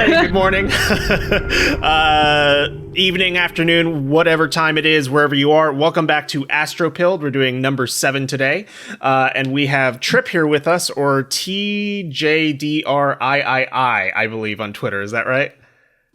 good morning, evening, afternoon, whatever time it is, wherever you are. Welcome back to ASTROPILLED. We're doing number 7 today. And we have Trip here with us, or Tjdriii, I believe, on Twitter. Is that right?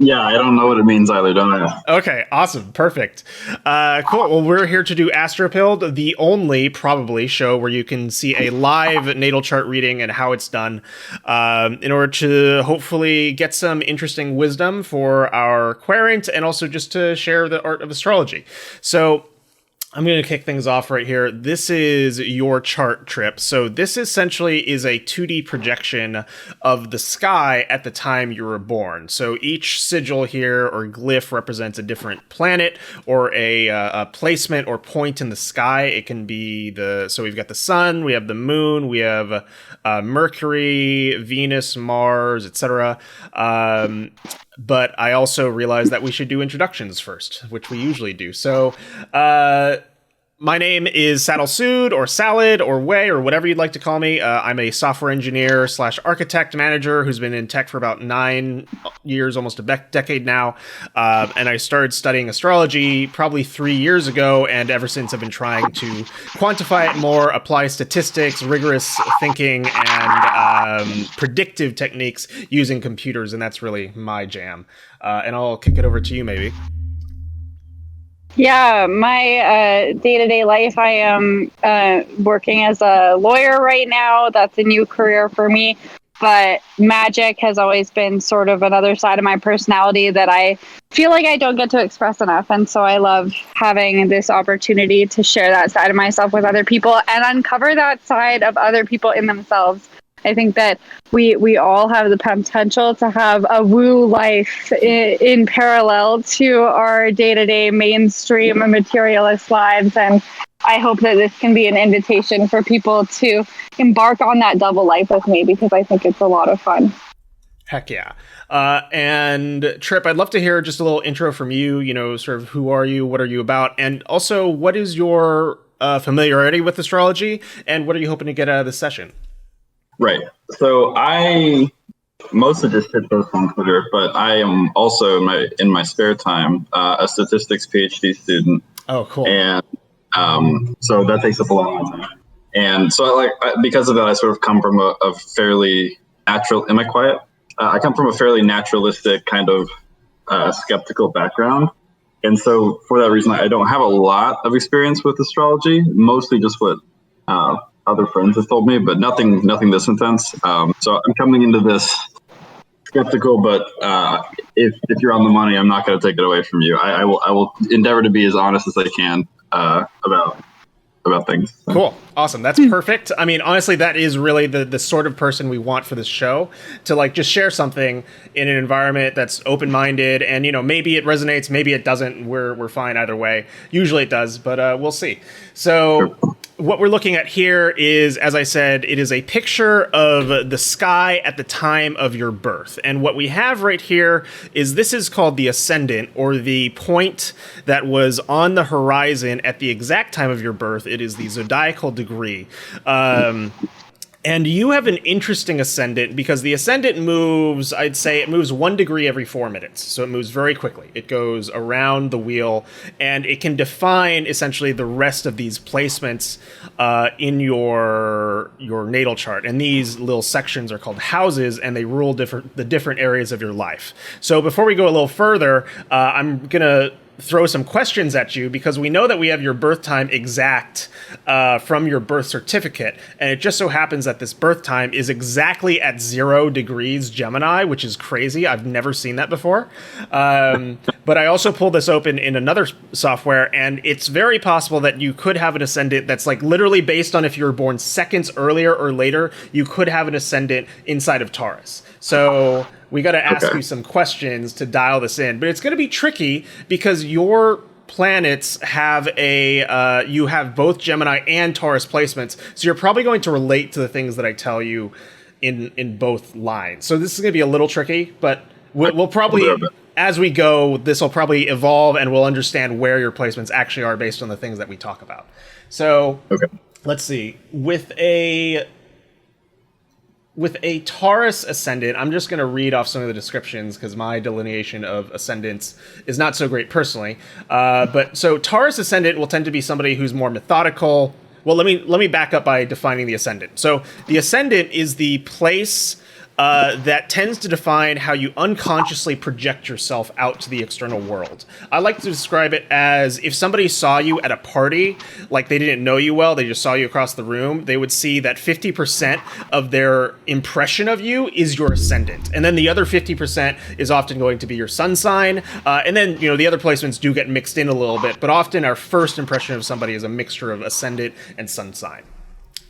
Yeah, I don't know what it means either, don't I? Okay, awesome. Perfect. Cool. Well, we're here to do ASTROPILLED, the only, probably, show where you can see a live natal chart reading and how it's done, in order to hopefully get some interesting wisdom for our querent and also just to share the art of astrology. So I'm going to kick things off right here. This is your chart, Trip. So this essentially is a 2D projection of the sky at the time you were born. So each sigil here or glyph represents a different planet or a placement or point in the sky. It can be so we've got the sun, we have the moon, we have Mercury, Venus, Mars, etc. But I also realized that we should do introductions first, which we usually do. So, my name is Saddle Sood, or Salad, or Way, or whatever you'd like to call me. I'm a software engineer / architect manager who's been in tech for about 9 years, almost a decade now. And I started studying astrology probably 3 years ago, and ever since I've been trying to quantify it more, apply statistics, rigorous thinking, and predictive techniques using computers, and that's really my jam. And I'll kick it over to you, maybe. Yeah, my day-to-day life, I am working as a lawyer right now. That's a new career for me. But magic has always been sort of another side of my personality that I feel like I don't get to express enough. And so I love having this opportunity to share that side of myself with other people and uncover that side of other people in themselves. I think that we all have the potential to have a woo life in parallel to our day-to-day mainstream materialist lives. And I hope that this can be an invitation for people to embark on that double life with me, because I think it's a lot of fun. Heck yeah. And Trip, I'd love to hear just a little intro from you, sort of who are you, what are you about, and also what is your familiarity with astrology, and what are you hoping to get out of this session? Right. So I mostly just hit posts on Twitter, but I am also in my spare time a statistics PhD student. Oh, cool. And so that takes up a lot of my time. And so because of that, I sort of come from a fairly natural. Am I quiet? I come from a fairly naturalistic kind of skeptical background. And so for that reason, I don't have a lot of experience with astrology, mostly just what other friends have told me, but nothing this intense. So I'm coming into this skeptical, but if you're on the money, I'm not going to take it away from you. I will endeavor to be as honest as I can about things. Cool. Awesome. That's perfect. I mean, honestly, that is really the sort of person we want for this show, to just share something in an environment that's open-minded, and maybe it resonates, maybe it doesn't. We're fine either way. Usually it does, but we'll see. So what we're looking at here is, as I said, it is a picture of the sky at the time of your birth. And what we have right here is, this is called the ascendant, or the point that was on the horizon at the exact time of your birth. It is the zodiacal degree. And you have an interesting ascendant, because the ascendant moves, I'd say it moves 1 degree every 4 minutes. So it moves very quickly. It goes around the wheel, and it can define essentially the rest of these placements in your natal chart. And these little sections are called houses, and they rule the different areas of your life. So before we go a little further, I'm going to throw some questions at you, because we know that we have your birth time exact from your birth certificate, and it just so happens that this birth time is exactly at 0 degrees Gemini, which is crazy. I've never seen that before. But I also pulled this open in another software, and it's very possible that you could have an ascendant that's literally based on if you were born seconds earlier or later. You could have an ascendant inside of Taurus. So we got to ask you some questions to dial this in, but it's going to be tricky because your planets have you have both Gemini and Taurus placements, so you're probably going to relate to the things that I tell you in both lines. So this is going to be a little tricky, but we'll probably, as we go, this will probably evolve, and we'll understand where your placements actually are based on the things that we talk about. So let's see. With a with a Taurus ascendant, I'm just going to read off some of the descriptions because my delineation of ascendants is not so great personally. But so Taurus ascendant will tend to be somebody who's more methodical. Well, let me back up by defining the ascendant. So the ascendant is the place that tends to define how you unconsciously project yourself out to the external world. I like to describe it as if somebody saw you at a party, like they didn't know you well, they just saw you across the room, they would see that 50% of their impression of you is your ascendant. And then the other 50% is often going to be your sun sign. And then, the other placements do get mixed in a little bit, but often our first impression of somebody is a mixture of ascendant and sun sign.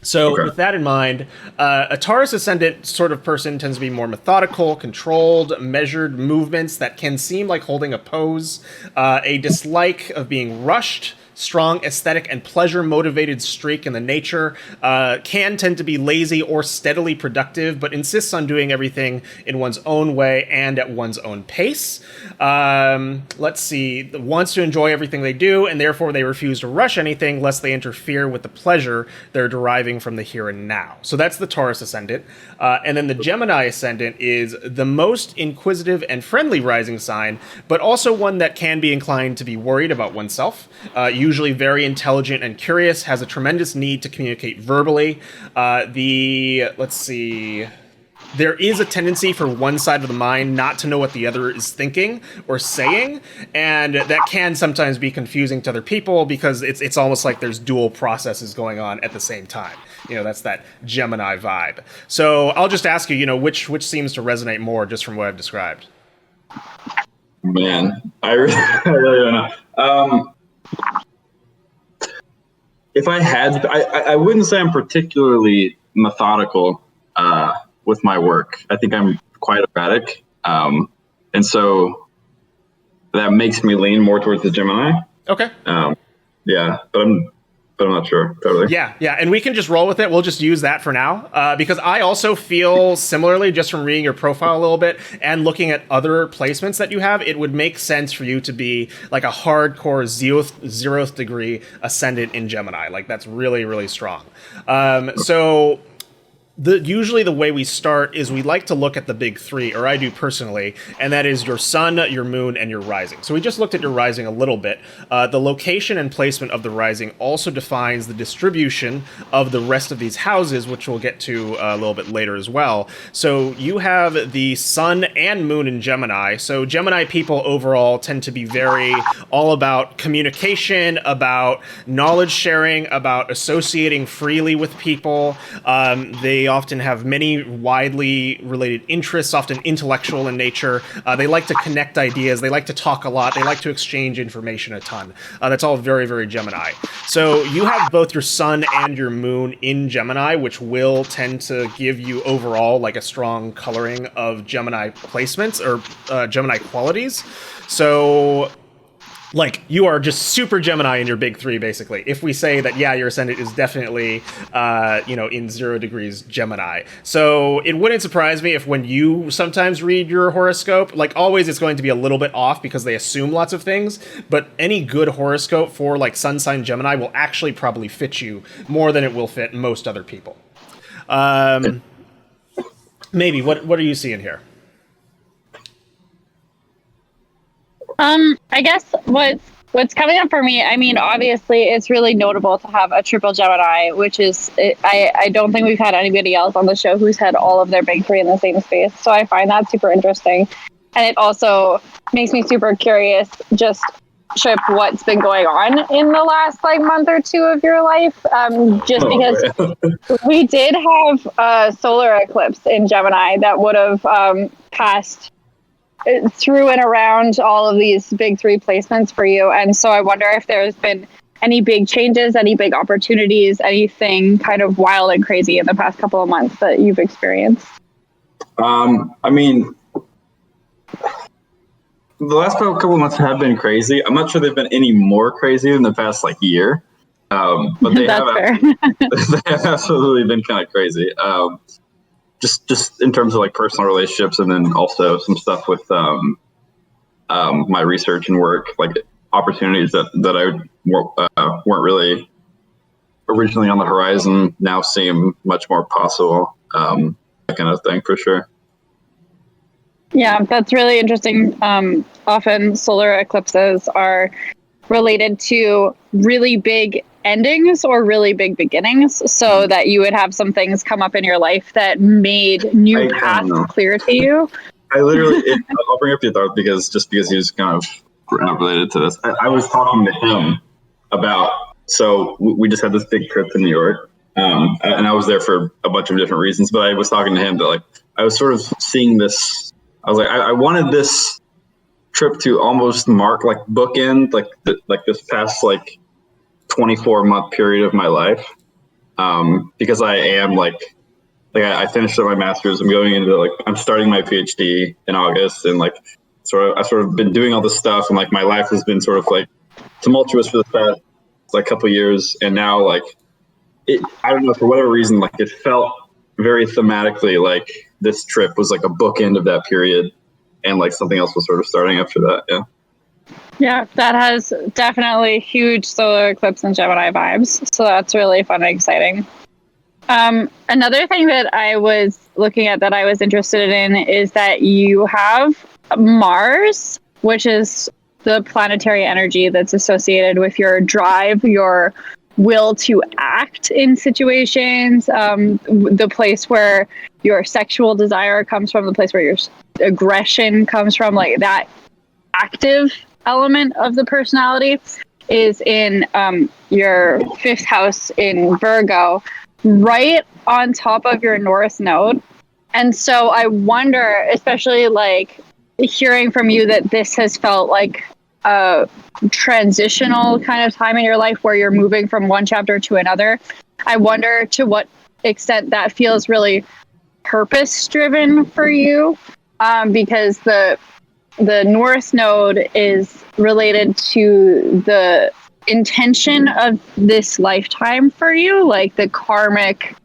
So with that in mind, a Taurus ascendant sort of person tends to be more methodical, controlled, measured movements that can seem like holding a pose, a dislike of being rushed, strong aesthetic and pleasure-motivated streak in the nature, can tend to be lazy or steadily productive, but insists on doing everything in one's own way and at one's own pace. Let's see, wants to enjoy everything they do, and therefore they refuse to rush anything lest they interfere with the pleasure they're deriving from the here and now. So that's the Taurus ascendant. And then the Gemini ascendant is the most inquisitive and friendly rising sign, but also one that can be inclined to be worried about oneself. Usually very intelligent and curious, has a tremendous need to communicate verbally. Let's see, there is a tendency for one side of the mind not to know what the other is thinking or saying, and that can sometimes be confusing to other people because it's almost like there's dual processes going on at the same time. That's that Gemini vibe. So I'll just ask you, which seems to resonate more just from what I've described? Man, I really don't know. If I had, I wouldn't say I'm particularly methodical with my work. I think I'm quite erratic, and so that makes me lean more towards the Gemini. Okay. Yeah, but I'm not sure totally. Yeah, and we can just roll with it. We'll just use that for now, because I also feel similarly, just from reading your profile a little bit and looking at other placements that you have, it would make sense for you to be like a hardcore zeroth degree ascendant in Gemini. Like that's really, really strong. So usually the way we start is we like to look at the big three, or I do personally, and that is your sun, your moon, and your rising. So we just looked at your rising a little bit. The location and placement of the rising also defines the distribution of the rest of these houses, which we'll get to a little bit later as well. So you have the sun and moon in Gemini. So Gemini people overall tend to be very all about communication, about knowledge sharing, about associating freely with people. They often have many widely related interests, often intellectual in nature. They like to connect ideas. They like to talk a lot. They like to exchange information a ton. That's all very, very Gemini. So you have both your sun and your moon in Gemini, which will tend to give you overall like a strong coloring of Gemini placements or Gemini qualities. So like you are just super Gemini in your big three, basically. If we say that, yeah, your ascendant is definitely, in 0 degrees Gemini. So it wouldn't surprise me if when you sometimes read your horoscope, like always it's going to be a little bit off because they assume lots of things, but any good horoscope for like sun sign Gemini will actually probably fit you more than it will fit most other people. Maybe, what are you seeing here? I guess what's coming up for me, I mean, obviously it's really notable to have a triple Gemini, which is, I don't think we've had anybody else on the show who's had all of their big three in the same space. So I find that super interesting. And it also makes me super curious, just Trip, what's been going on in the last month or two of your life. Because we did have a solar eclipse in Gemini that would have passed through and around all of these big three placements for you. And so I wonder if there's been any big changes, any big opportunities, anything kind of wild and crazy in the past couple of months that you've experienced. I mean, the last couple of months have been crazy. I'm not sure they've been any more crazy than the past year. But they have absolutely been kind of crazy. Just in terms of personal relationships, and then also some stuff with my research and work, opportunities that I weren't really originally on the horizon now seem much more possible. that kind of thing for sure. Yeah, that's really interesting. Often solar eclipses are related to really big endings or really big beginnings, so that you would have some things come up in your life that made new paths clear to you. I literally, I'll bring up the thought because he was kind of related to this. I was talking to him about, so we just had this big trip to New York, and I was there for a bunch of different reasons, but I was talking to him that, like, I was sort of seeing this, I was like, I wanted this trip to almost mark, like, bookend, like this past, like, 24-month period of my life, because I am, like I finished up my master's. I'm going into, like, I'm starting my PhD in August, and, like, I've sort of been doing all this stuff, and, like, my life has been sort of, like, tumultuous for the past, like, couple of years, and now, like, I don't know, for whatever reason, like, it felt very thematically like this trip was like a bookend of that period, and, like, something else was sort of starting after that. Yeah, that has definitely huge solar eclipse and Gemini vibes. So that's really fun and exciting. Another thing that I was looking at that I was interested in is that you have Mars, which is the planetary energy that's associated with your drive, your will to act in situations, the place where your sexual desire comes from, the place where your aggression comes from, like that active element of the personality is in your fifth house in Virgo, right on top of your North Node. And so I wonder, especially like hearing from you that this has felt like a transitional kind of time in your life where you're moving from one chapter to another. I wonder to what extent that feels really purpose driven for you, because the North Node is related to the intention of this lifetime for you, like the karmic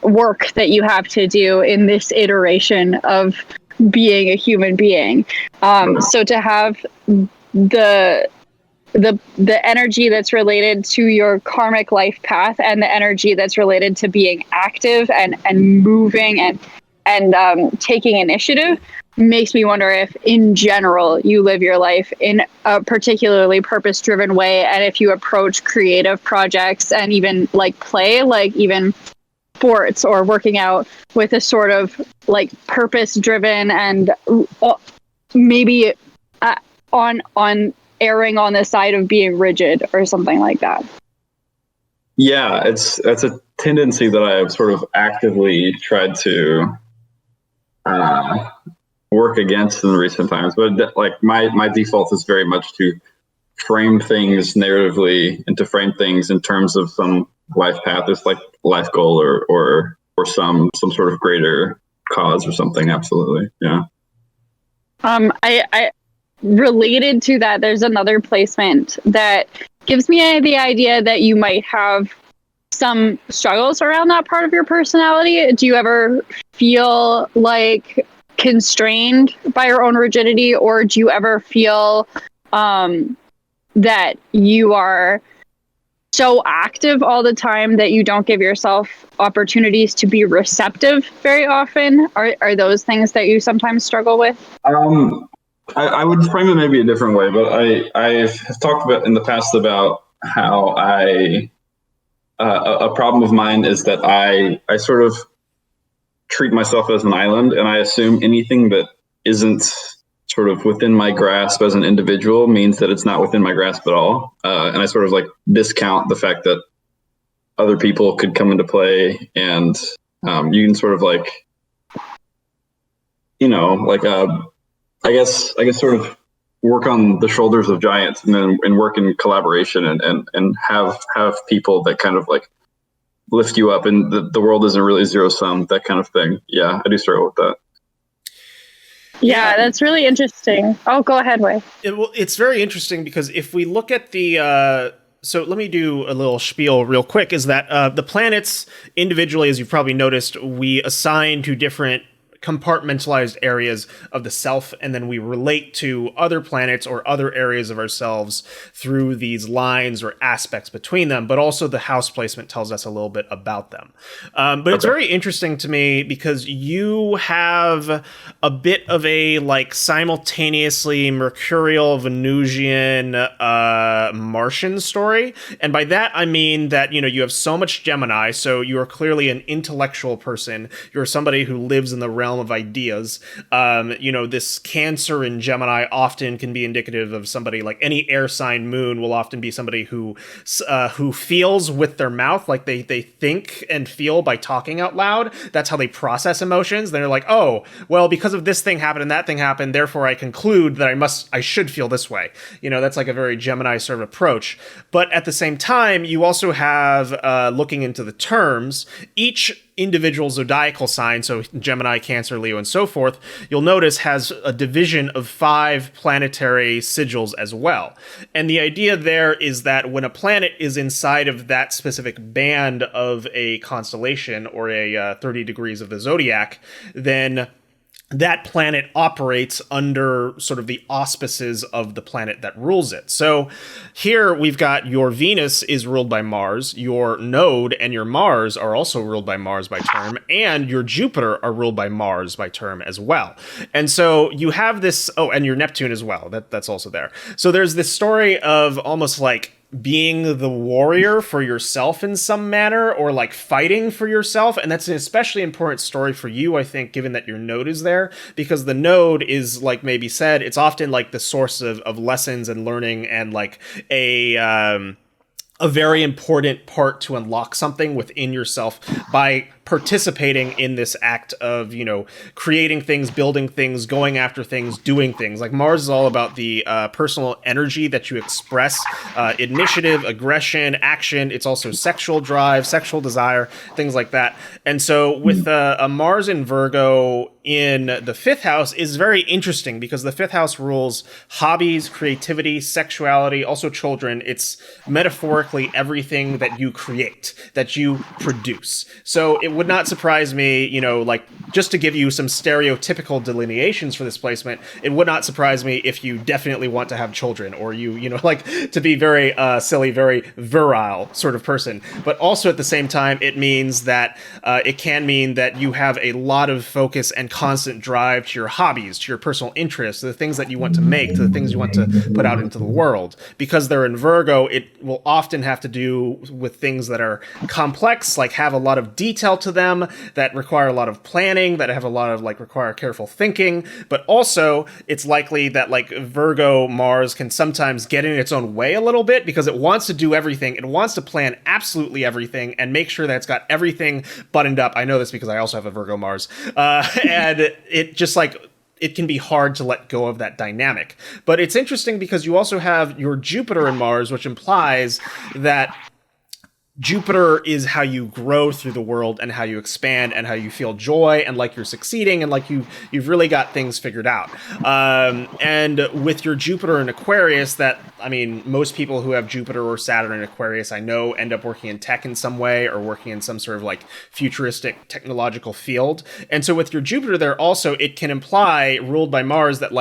work that you have to do in this iteration of being a human being. So to have the energy that's related to your karmic life path and the energy that's related to being active and moving and taking initiative makes me wonder if in general you live your life in a particularly purpose-driven way, and if you approach creative projects and even like play, like even sports or working out, with a sort of like purpose-driven and maybe on erring on the side of being rigid or something like that. Yeah, that's a tendency that I've sort of actively tried to work against in recent times, but like my default is very much to frame things narratively and to frame things in terms of some life path, this like life goal or some sort of greater cause or something. Absolutely. Yeah. I related to that, there's another placement that gives me the idea that you might have some struggles around that part of your personality. Do you ever feel like constrained by your own rigidity, or do you ever feel that you are so active all the time that you don't give yourself opportunities to be receptive very often? Are those things that you sometimes struggle with? I would frame it maybe a different way, but I've talked about in the past about how a problem of mine is that I sort of treat myself as an island, and I assume anything that isn't sort of within my grasp as an individual means that it's not within my grasp at all. And I sort of like discount the fact that other people could come into play, and you can sort of like, like I guess sort of work on the shoulders of giants, and work in collaboration and have people that kind of like lift you up, and the world isn't really zero sum, that kind of thing. Yeah, I do struggle with that. Yeah, that's really interesting. Oh, go ahead, Wei. It's very interesting because if we look at the so let me do a little spiel real quick, is that the planets individually, as you've probably noticed, we assign to different compartmentalized areas of the self, and then we relate to other planets or other areas of ourselves through these lines or aspects between them, but also the house placement tells us a little bit about them. But it's very interesting to me because you have a bit of a like simultaneously Mercurial, Venusian, Martian story. And by that, I mean that, you have so much Gemini, so you are clearly an intellectual person. You're somebody who lives in the realm of ideas. This Cancer in Gemini often can be indicative of somebody like any air sign moon will often be somebody who feels with their mouth, like they think and feel by talking out loud. That's how they process emotions. They're like, oh, well, because of this thing happened and that thing happened, therefore I conclude that I should feel this way. That's like a very Gemini sort of approach. But at the same time, you also have, looking into the terms, each individual zodiacal sign, so Gemini, Cancer, Leo, and so forth, you'll notice has a division of 5 planetary sigils as well. And the idea there is that when a planet is inside of that specific band of a constellation or a 30 degrees of the zodiac, then that planet operates under sort of the auspices of the planet that rules it. So here we've got your Venus is ruled by Mars, your node and your Mars are also ruled by Mars by term, and your Jupiter are ruled by Mars by term as well. And so you have this, and your Neptune as well, that's also there. So there's this story of almost like being the warrior for yourself in some manner, or like fighting for yourself. And that's an especially important story for you, I think, given that your node is there, because the node is, like maybe said, it's often like the source of lessons and learning, and like a very important part to unlock something within yourself by participating in this act of, creating things, building things, going after things, doing things. Like Mars is all about the personal energy that you express, initiative, aggression, action. It's also sexual drive, sexual desire, things like that. And so with a Mars in Virgo in the 5th house is very interesting because the 5th house rules hobbies, creativity, sexuality, also children. It's metaphorically everything that you create, that you produce. So it would not surprise me, like just to give you some stereotypical delineations for this placement, it would not surprise me if you definitely want to have children, or you like to be very silly, very virile sort of person. But also at the same time, it means that it can mean that you have a lot of focus and constant drive to your hobbies, to your personal interests, to the things that you want to make, to the things you want to put out into the world. Because they're in Virgo, it will often have to do with things that are complex, like have a lot of detail to them, that require a lot of planning, that have a lot of require careful thinking. But also it's likely that Virgo Mars can sometimes get in its own way a little bit because it wants to do everything. It wants to plan absolutely everything and make sure that it's got everything buttoned up. I know this because I also have a Virgo Mars. And it just it can be hard to let go of that dynamic. But it's interesting because you also have your Jupiter and Mars, which implies that Jupiter is how you grow through the world and how you expand and how you feel joy and like you're succeeding and like you've really got things figured out. And with your Jupiter in Aquarius, most people who have Jupiter or Saturn in Aquarius, I know, end up working in tech in some way or working in some sort of futuristic technological field. And so with your Jupiter there also, it can imply, ruled by Mars, that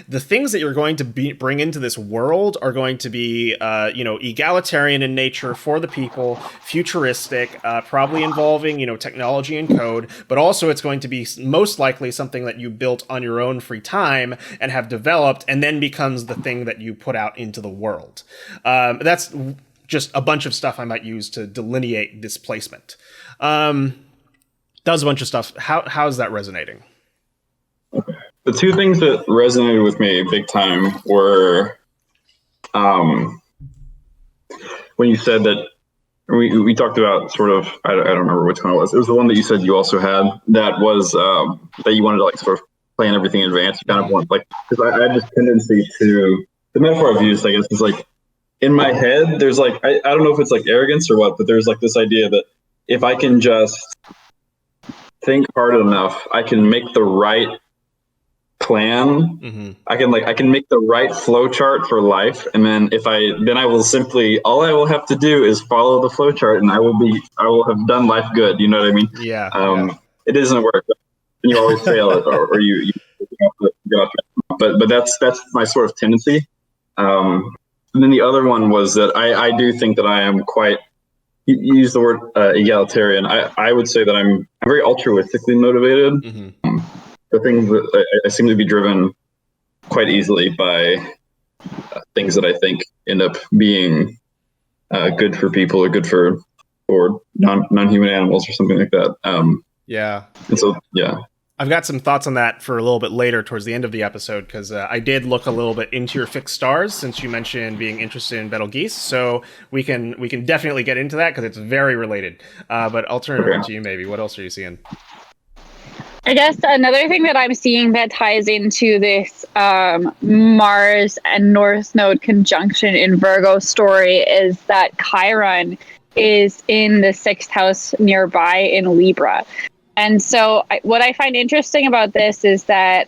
the things that you're going to bring into this world are going to be, egalitarian in nature for the people, futuristic, probably involving, technology and code, but also it's going to be most likely something that you built on your own free time and have developed and then becomes the thing that you put out into the world. That's just a bunch of stuff I might use to delineate this placement. That was a bunch of stuff. How is that resonating? Okay. The two things that resonated with me big time were when you said that we talked about sort of, I don't remember which one it was. It was the one that you said you also had that was that you wanted to sort of plan everything in advance. You kind of want because I had this tendency to, the metaphor I've used, I guess, is in my head, there's I don't know if it's arrogance or what, but there's this idea that if I can just think hard enough, I can make the right plan. Mm-hmm. I can make the right flow chart for life, and then I will simply, all I will have to do is follow the flow chart, and I will have done life good. You know what I mean? Yeah. It doesn't work. and you always fail it, or you have to get off. But that's my sort of tendency. And then the other one was that I do think that I am quite, you use the word egalitarian. I would say that I'm very altruistically motivated. Mm-hmm. The things that I seem to be driven quite easily by things that I think end up being good for people or good for non-human animals or something like that. Yeah. And so, yeah. I've got some thoughts on that for a little bit later towards the end of the episode, because I did look a little bit into your fixed stars since you mentioned being interested in Betelgeuse. So we can definitely get into that because it's very related. But I'll turn it over to you maybe. What else are you seeing? I guess another thing that I'm seeing that ties into this Mars and North Node conjunction in Virgo story is that Chiron is in the 6th house nearby in Libra. And so what I find interesting about this is that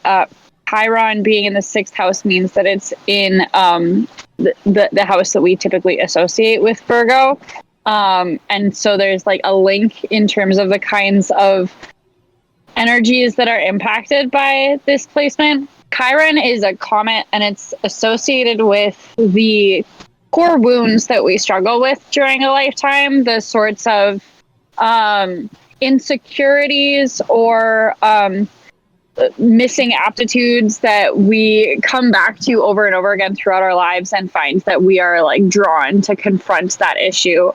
Chiron being in the 6th house means that it's in the house that we typically associate with Virgo. And so there's like a link in terms of the kinds of energies that are impacted by this placement. Chiron is a comet, and it's associated with the core wounds that we struggle with during a lifetime, the sorts of insecurities or missing aptitudes that we come back to over and over again throughout our lives and find that we are like drawn to confront that issue.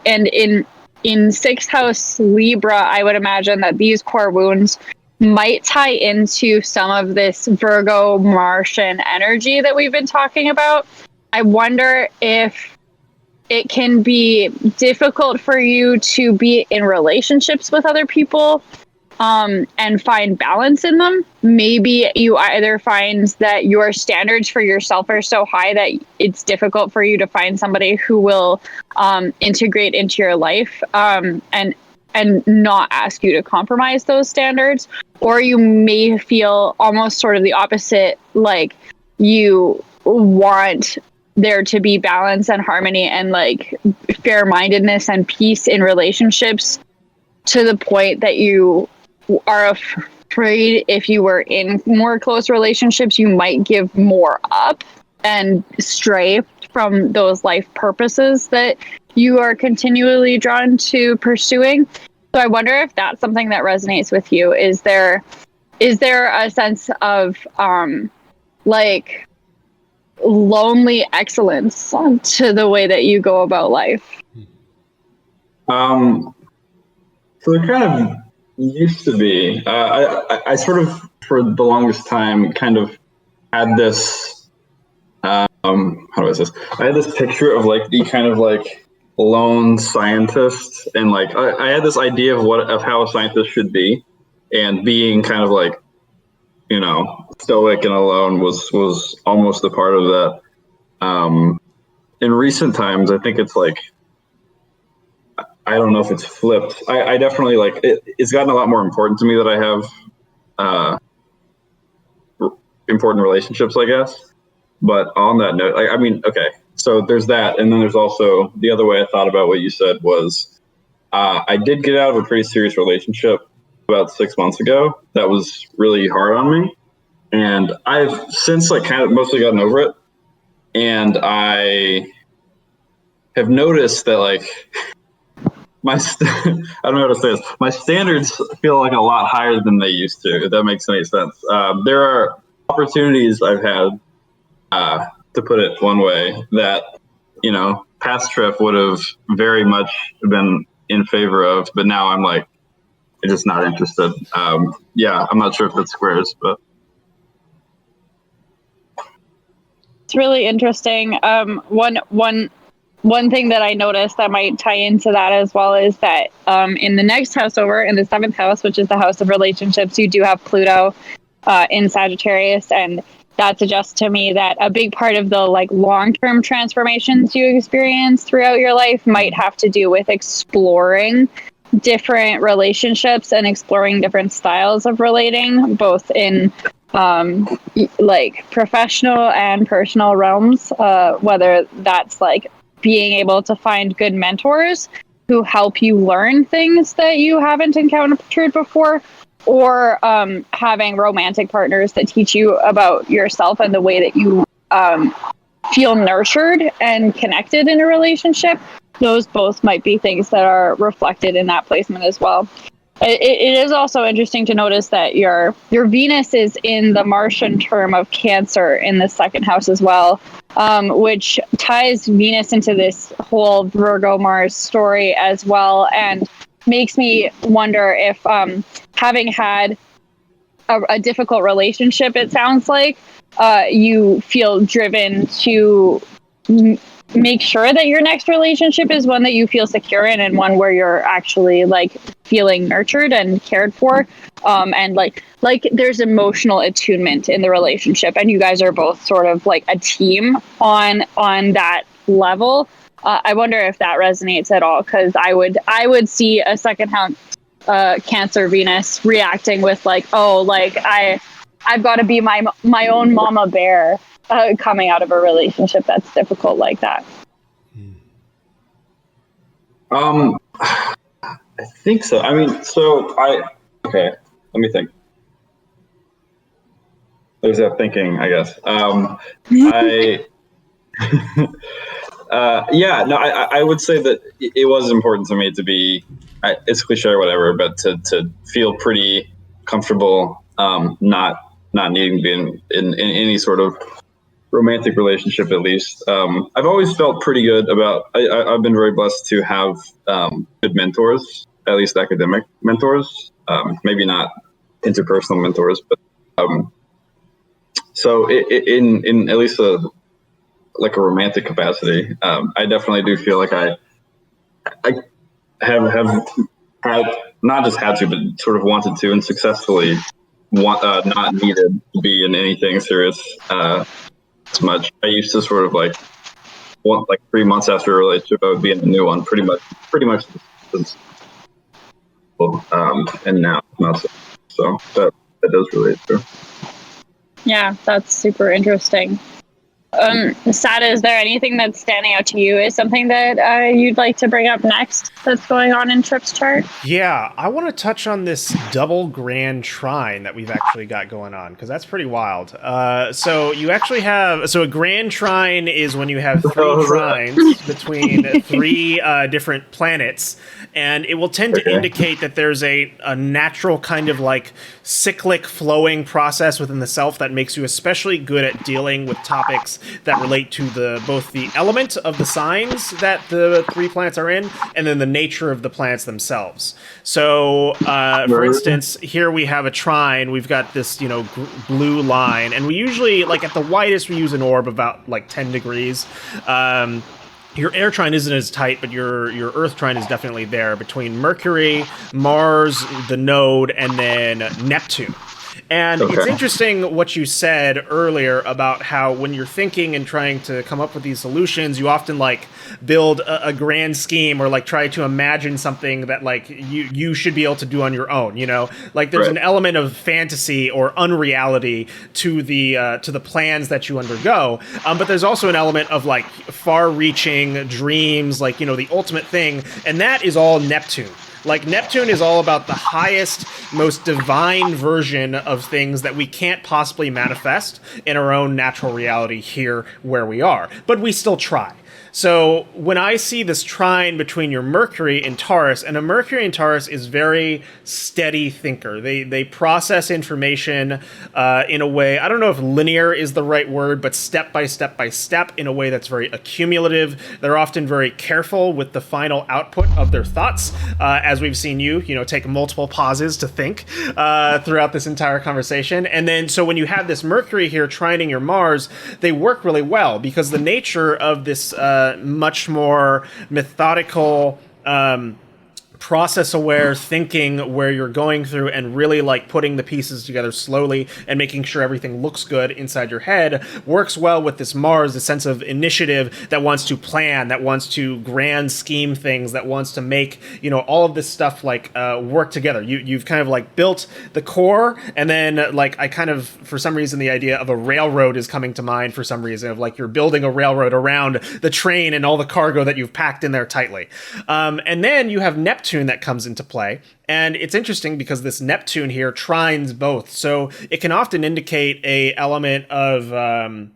And in 6th house Libra, I would imagine that these core wounds might tie into some of this Virgo Martian energy that we've been talking about. I wonder if it can be difficult for you to be in relationships with other people and find balance in them. Maybe you either find that your standards for yourself are so high that it's difficult for you to find somebody who will integrate into your life and not ask you to compromise those standards. Or you may feel almost sort of the opposite, like you want there to be balance and harmony and like fair-mindedness and peace in relationships, to the point that you are afraid if you were in more close relationships, you might give more up and stray from those life purposes that you are continually drawn to pursuing. So I wonder if that's something that resonates with you. Is there a sense of like lonely excellence to the way that you go about life? So there kind of used to be. I sort of, for the longest time, kind of had this. How do I say this? I had this picture of like the kind of like lone scientist, and like I had this idea of how a scientist should be, and being kind of like, you know, stoic and alone was almost a part of that. In recent times, I think it's like, I don't know if it's flipped. I definitely like it's gotten a lot more important to me that I have important relationships, I guess. But on that note, I mean, okay, so there's that, and then there's also the other way I thought about what you said was I did get out of a pretty serious relationship about 6 months ago. That was really hard on me, and I've since like kind of mostly gotten over it, and I have noticed that like I don't know how to say this. My standards feel like a lot higher than they used to, if that makes any sense. There are opportunities I've had, to put it one way, that, you know, past trip would have very much been in favor of, but now I'm like, I'm just not interested. Yeah, I'm not sure if that squares, but. It's really interesting. One thing that I noticed that might tie into that as well is that in the next house over, in the 7th house, which is the house of relationships, you do have Pluto in Sagittarius, and that suggests to me that a big part of the like long-term transformations you experience throughout your life might have to do with exploring different relationships and exploring different styles of relating, both in like professional and personal realms, whether that's like being able to find good mentors who help you learn things that you haven't encountered before, or having romantic partners that teach you about yourself and the way that you feel nurtured and connected in a relationship. Those both might be things that are reflected in that placement as well. It is also interesting to notice that your Venus is in the Martian term of Cancer in the second house as well, which ties Venus into this whole Virgo Mars story as well, and makes me wonder if having had a difficult relationship, it sounds like, you feel driven to make sure that your next relationship is one that you feel secure in, and one where you're actually like feeling nurtured and cared for, and like there's emotional attunement in the relationship, and you guys are both sort of like a team on that level. I wonder if that resonates at all, because I would see a second house Cancer Venus reacting with like, oh, like I've got to be my own mama bear coming out of a relationship that's difficult like that. I think so. I mean, okay, let me think. There's that thinking, I guess. I would say that it was important to me to be, it's cliche or whatever, but to feel pretty comfortable, not needing to be in any sort of romantic relationship, at least. I've always felt pretty good about, I've been very blessed to have good mentors, at least academic mentors, maybe not interpersonal mentors, but so in at least like a romantic capacity, I definitely do feel like I have had, not just had to, but sort of wanted to and successfully not needed to be in anything serious as much. I used to sort of like 3 months after a relationship, I would be in a new one pretty much since, and now not so that does relate to. Yeah, that's super interesting. Sada, is there anything that's standing out to you as something that you'd like to bring up next that's going on in Tripp's chart? Yeah, I want to touch on this double grand trine that we've actually got going on, because that's pretty wild. So you actually have, so a grand trine is when you have 3 trines between 3 different planets, and it will tend to indicate that there's a natural kind of like cyclic flowing process within the self that makes you especially good at dealing with topics that relate to both the element of the signs that the 3 planets are in, and then the nature of the planets themselves. So, for instance, here we have a trine. We've got this, blue line, and we usually, like at the widest, we use an orb about like 10 degrees. Your air trine isn't as tight, but your earth trine is definitely there between Mercury, Mars, the node, and then Neptune. And it's interesting what you said earlier about how when you're thinking and trying to come up with these solutions, you often like build a grand scheme or like try to imagine something that like you should be able to do on your own, like there's an element of fantasy or unreality to the plans that you undergo. But there's also an element of like far reaching dreams, like, the ultimate thing. And that is all Neptune. Like, Neptune is all about the highest, most divine version of things that we can't possibly manifest in our own natural reality here where we are. But we still try. So when I see this trine between your Mercury and Taurus, and a Mercury and Taurus is very steady thinker. They process information in a way, I don't know if linear is the right word, but step by step by step in a way that's very accumulative. They're often very careful with the final output of their thoughts, as we've seen you take multiple pauses to think throughout this entire conversation. And then, so when you have this Mercury here trining your Mars, they work really well because the nature of this much more methodical, process-aware thinking where you're going through and really like putting the pieces together slowly and making sure everything looks good inside your head works well with this Mars, the sense of initiative that wants to plan, that wants to grand scheme things, that wants to make, all of this stuff like work together. You've kind of like built the core, and then like I kind of, for some reason, the idea of a railroad is coming to mind for some reason, of like you're building a railroad around the train and all the cargo that you've packed in there tightly. And then you have Neptune Neptune that comes into play. And it's interesting because this Neptune here trines both. So it can often indicate a element of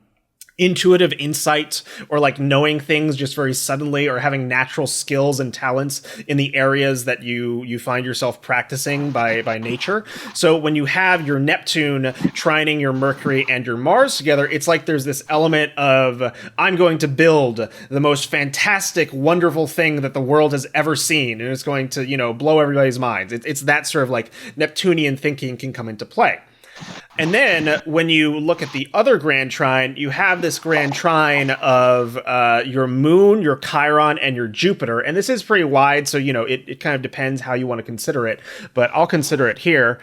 intuitive insight, or like knowing things just very suddenly, or having natural skills and talents in the areas that you find yourself practicing by nature. So when you have your Neptune trining your Mercury and your Mars together, it's like there's this element of, I'm going to build the most fantastic, wonderful thing that the world has ever seen, and it's going to, you know, blow everybody's minds. It's that sort of like Neptunian thinking can come into play. And then when you look at the other grand trine, you have this grand trine of your moon, your Chiron, and your Jupiter. And this is pretty wide, so, you know, it kind of depends how you want to consider it. But I'll consider it here.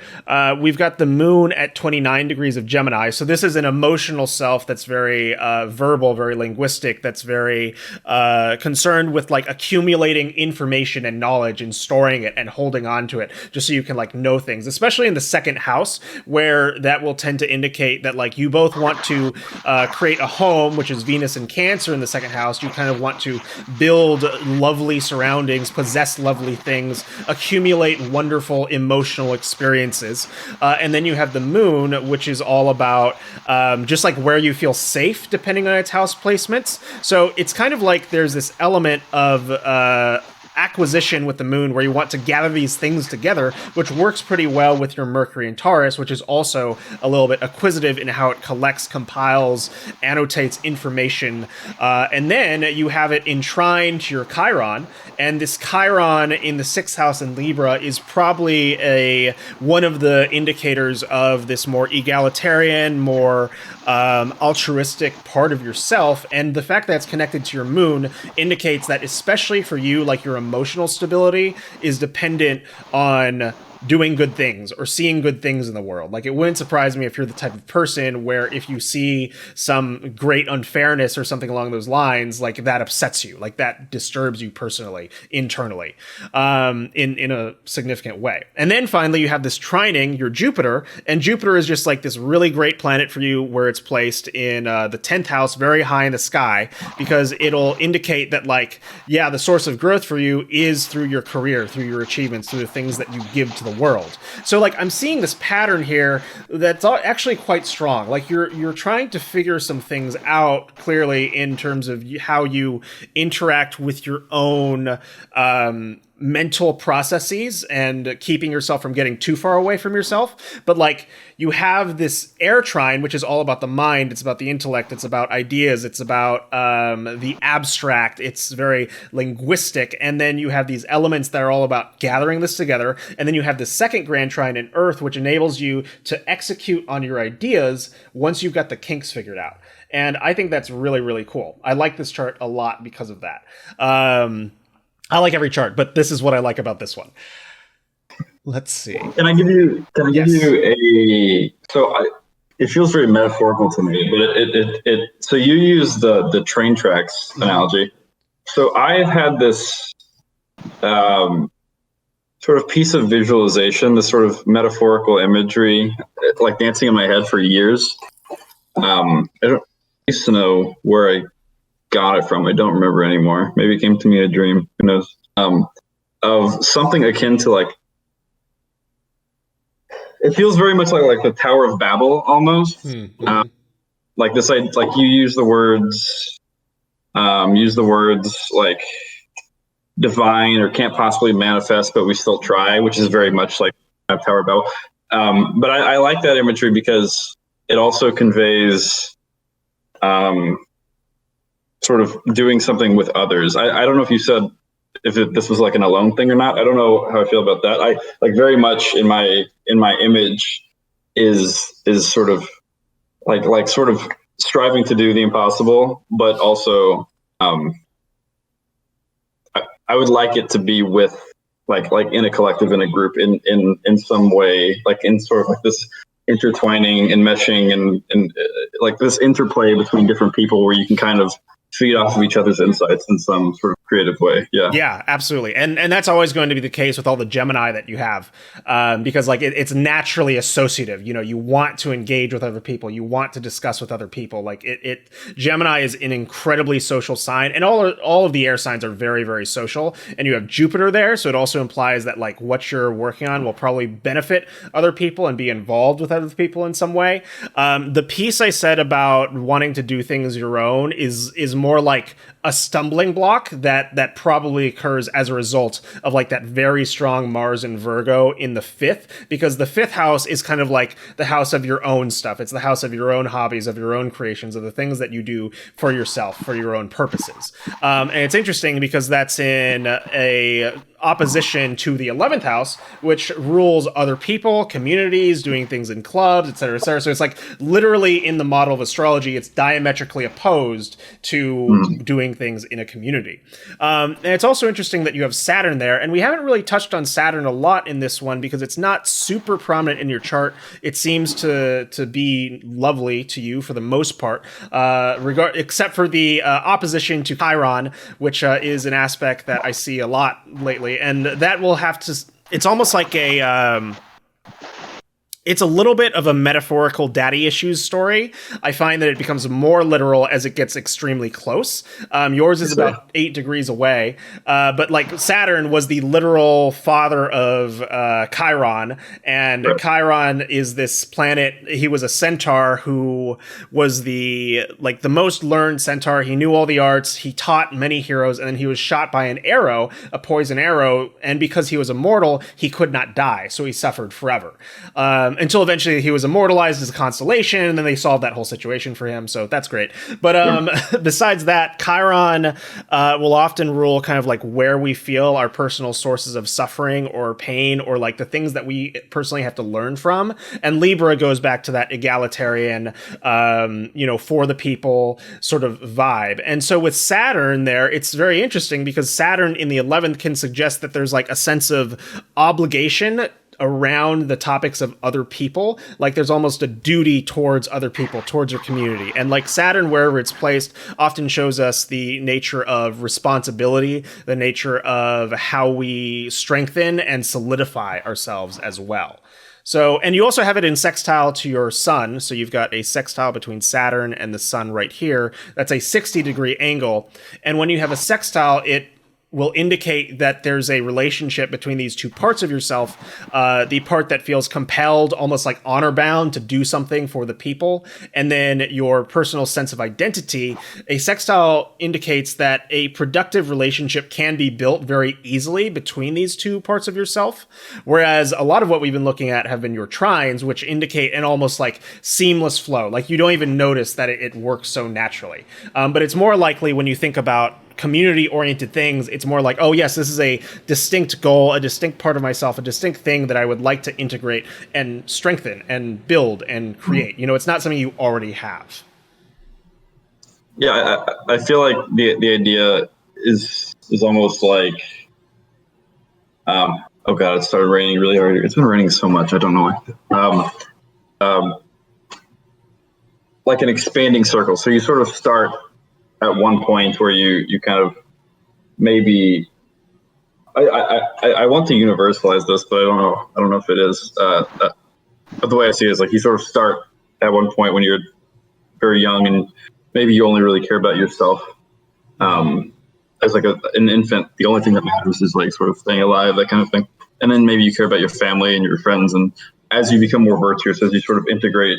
We've got the moon at 29 degrees of Gemini. So this is an emotional self that's very verbal, very linguistic, that's very concerned with like accumulating information and knowledge and storing it and holding on to it just so you can like know things, especially in the second house, where that will tend to indicate that like you both want to create a home, which is Venus and Cancer in the second house. You kind of want to build lovely surroundings, possess lovely things, accumulate wonderful emotional experiences. And then you have the moon, which is all about just like where you feel safe depending on its house placements. So it's kind of like there's this element of acquisition with the moon where you want to gather these things together, which works pretty well with your Mercury and Taurus, which is also a little bit acquisitive in how it collects, compiles, annotates information. And then you have it enshrined to your Chiron, and this Chiron in the sixth house in Libra is probably one of the indicators of this more egalitarian, more altruistic part of yourself. And the fact that it's connected to your moon indicates that, especially for you, like your emotional stability is dependent on doing good things or seeing good things in the world. Like, it wouldn't surprise me if you're the type of person where if you see some great unfairness or something along those lines, like that upsets you, like that disturbs you personally, internally, in a significant way. And then finally, you have this trining your Jupiter, and Jupiter is just like this really great planet for you where it's placed in the 10th house, very high in the sky, because it'll indicate that, like, yeah, the source of growth for you is through your career, through your achievements, through the things that you give to the world. So like I'm seeing this pattern here that's actually quite strong. Like you're trying to figure some things out clearly in terms of how you interact with your own mental processes and keeping yourself from getting too far away from yourself. But like you have this air trine, which is all about the mind. It's about the intellect. It's about ideas. It's about the abstract. It's very linguistic. And then you have these elements that are all about gathering this together. And then you have the second grand trine in Earth, which enables you to execute on your ideas once you've got the kinks figured out. And I think that's really, really cool. I like this chart a lot because of that. I like every chart, but this is what I like about this one. Let's see. Can I give you a? It feels very metaphorical to me, but so you use the train tracks analogy. So I've had this sort of piece of visualization, this sort of metaphorical imagery, like dancing in my head for years. I used to know where I got it from. I don't remember anymore. Maybe it came to me in a dream. Who knows? Of something akin to like, it feels very much like the Tower of Babel almost. Mm-hmm. Like this, like you use the words like divine or can't possibly manifest, but we still try, which is very much like Tower of Babel. But I like that imagery because it also conveys sort of doing something with others. I don't know if you said this was like an alone thing or not. I don't know how I feel about that. I like very much in my image is sort of like sort of striving to do the impossible, but also I would like it to be with like in a collective, in a group, in some way, like in sort of like this intertwining and meshing and like this interplay between different people where you can kind of feed off of each other's insights in some sort of creative way. Yeah, absolutely. And that's always going to be the case with all the Gemini that you have, because like it's naturally associative. You know, you want to engage with other people, you want to discuss with other people. Like Gemini is an incredibly social sign, and all of the air signs are very, very social. And you have Jupiter there, so it also implies that like what you're working on will probably benefit other people and be involved with other people in some way. The piece I said about wanting to do things your own is more like a stumbling block that probably occurs as a result of like that very strong Mars in Virgo in the 5th, because the 5th house is kind of like the house of your own stuff. It's the house of your own hobbies, of your own creations, of the things that you do for yourself, for your own purposes. And it's interesting because that's in a opposition to the 11th house, which rules other people, communities, doing things in clubs, etc., etc. So it's like literally in the model of astrology, it's diametrically opposed to doing things in a community. And it's also interesting that you have Saturn there, and we haven't really touched on Saturn a lot in this one because it's not super prominent in your chart. It seems to be lovely to you for the most part, except for the opposition to Chiron, which is an aspect that I see a lot lately. And that will have to, it's almost like it's a little bit of a metaphorical daddy issues story. I find that it becomes more literal as it gets extremely close. Yours is about 8 degrees away. But like Saturn was the literal father of Chiron. And Chiron is this planet. He was a centaur who was the most learned centaur. He knew all the arts. He taught many heroes. And then he was shot by an arrow, a poison arrow. And because he was immortal, he could not die. So he suffered forever. Until eventually he was immortalized as a constellation, and then they solved that whole situation for him, so that's great. But besides that, Chiron will often rule kind of like where we feel our personal sources of suffering or pain, or like the things that we personally have to learn from. And Libra goes back to that egalitarian, for the people sort of vibe. And so with Saturn there, it's very interesting because Saturn in the 11th can suggest that there's like a sense of obligation around the topics of other people. Like there's almost a duty towards other people, towards your community. And like Saturn, wherever it's placed, often shows us the nature of responsibility, the nature of how we strengthen and solidify ourselves as well. So, and you also have it in sextile to your sun. So you've got a sextile between Saturn and the sun right here. That's a 60-degree angle. And when you have a sextile, it will indicate that there's a relationship between these two parts of yourself, the part that feels compelled, almost like honor bound to do something for the people, and then your personal sense of identity. A sextile indicates that a productive relationship can be built very easily between these two parts of yourself, whereas a lot of what we've been looking at have been your trines, which indicate an almost like seamless flow. Like you don't even notice that it works so naturally. But it's more likely when you think about community-oriented things, it's more like, oh yes, this is a distinct goal, a distinct part of myself, a distinct thing that I would like to integrate and strengthen and build and create. You know, it's not something you already have. Yeah, I feel like the idea is almost like, oh god, it started raining really hard. It's been raining so much, I don't know why. Like an expanding circle. So you sort of start at one point where you kind of maybe I want to universalize this, but I don't know if it is. But the way I see it is like you sort of start at one point when you're very young and maybe you only really care about yourself. As like an infant, the only thing that matters is like sort of staying alive, that kind of thing. And then maybe you care about your family and your friends. And as you become more virtuous, as you sort of integrate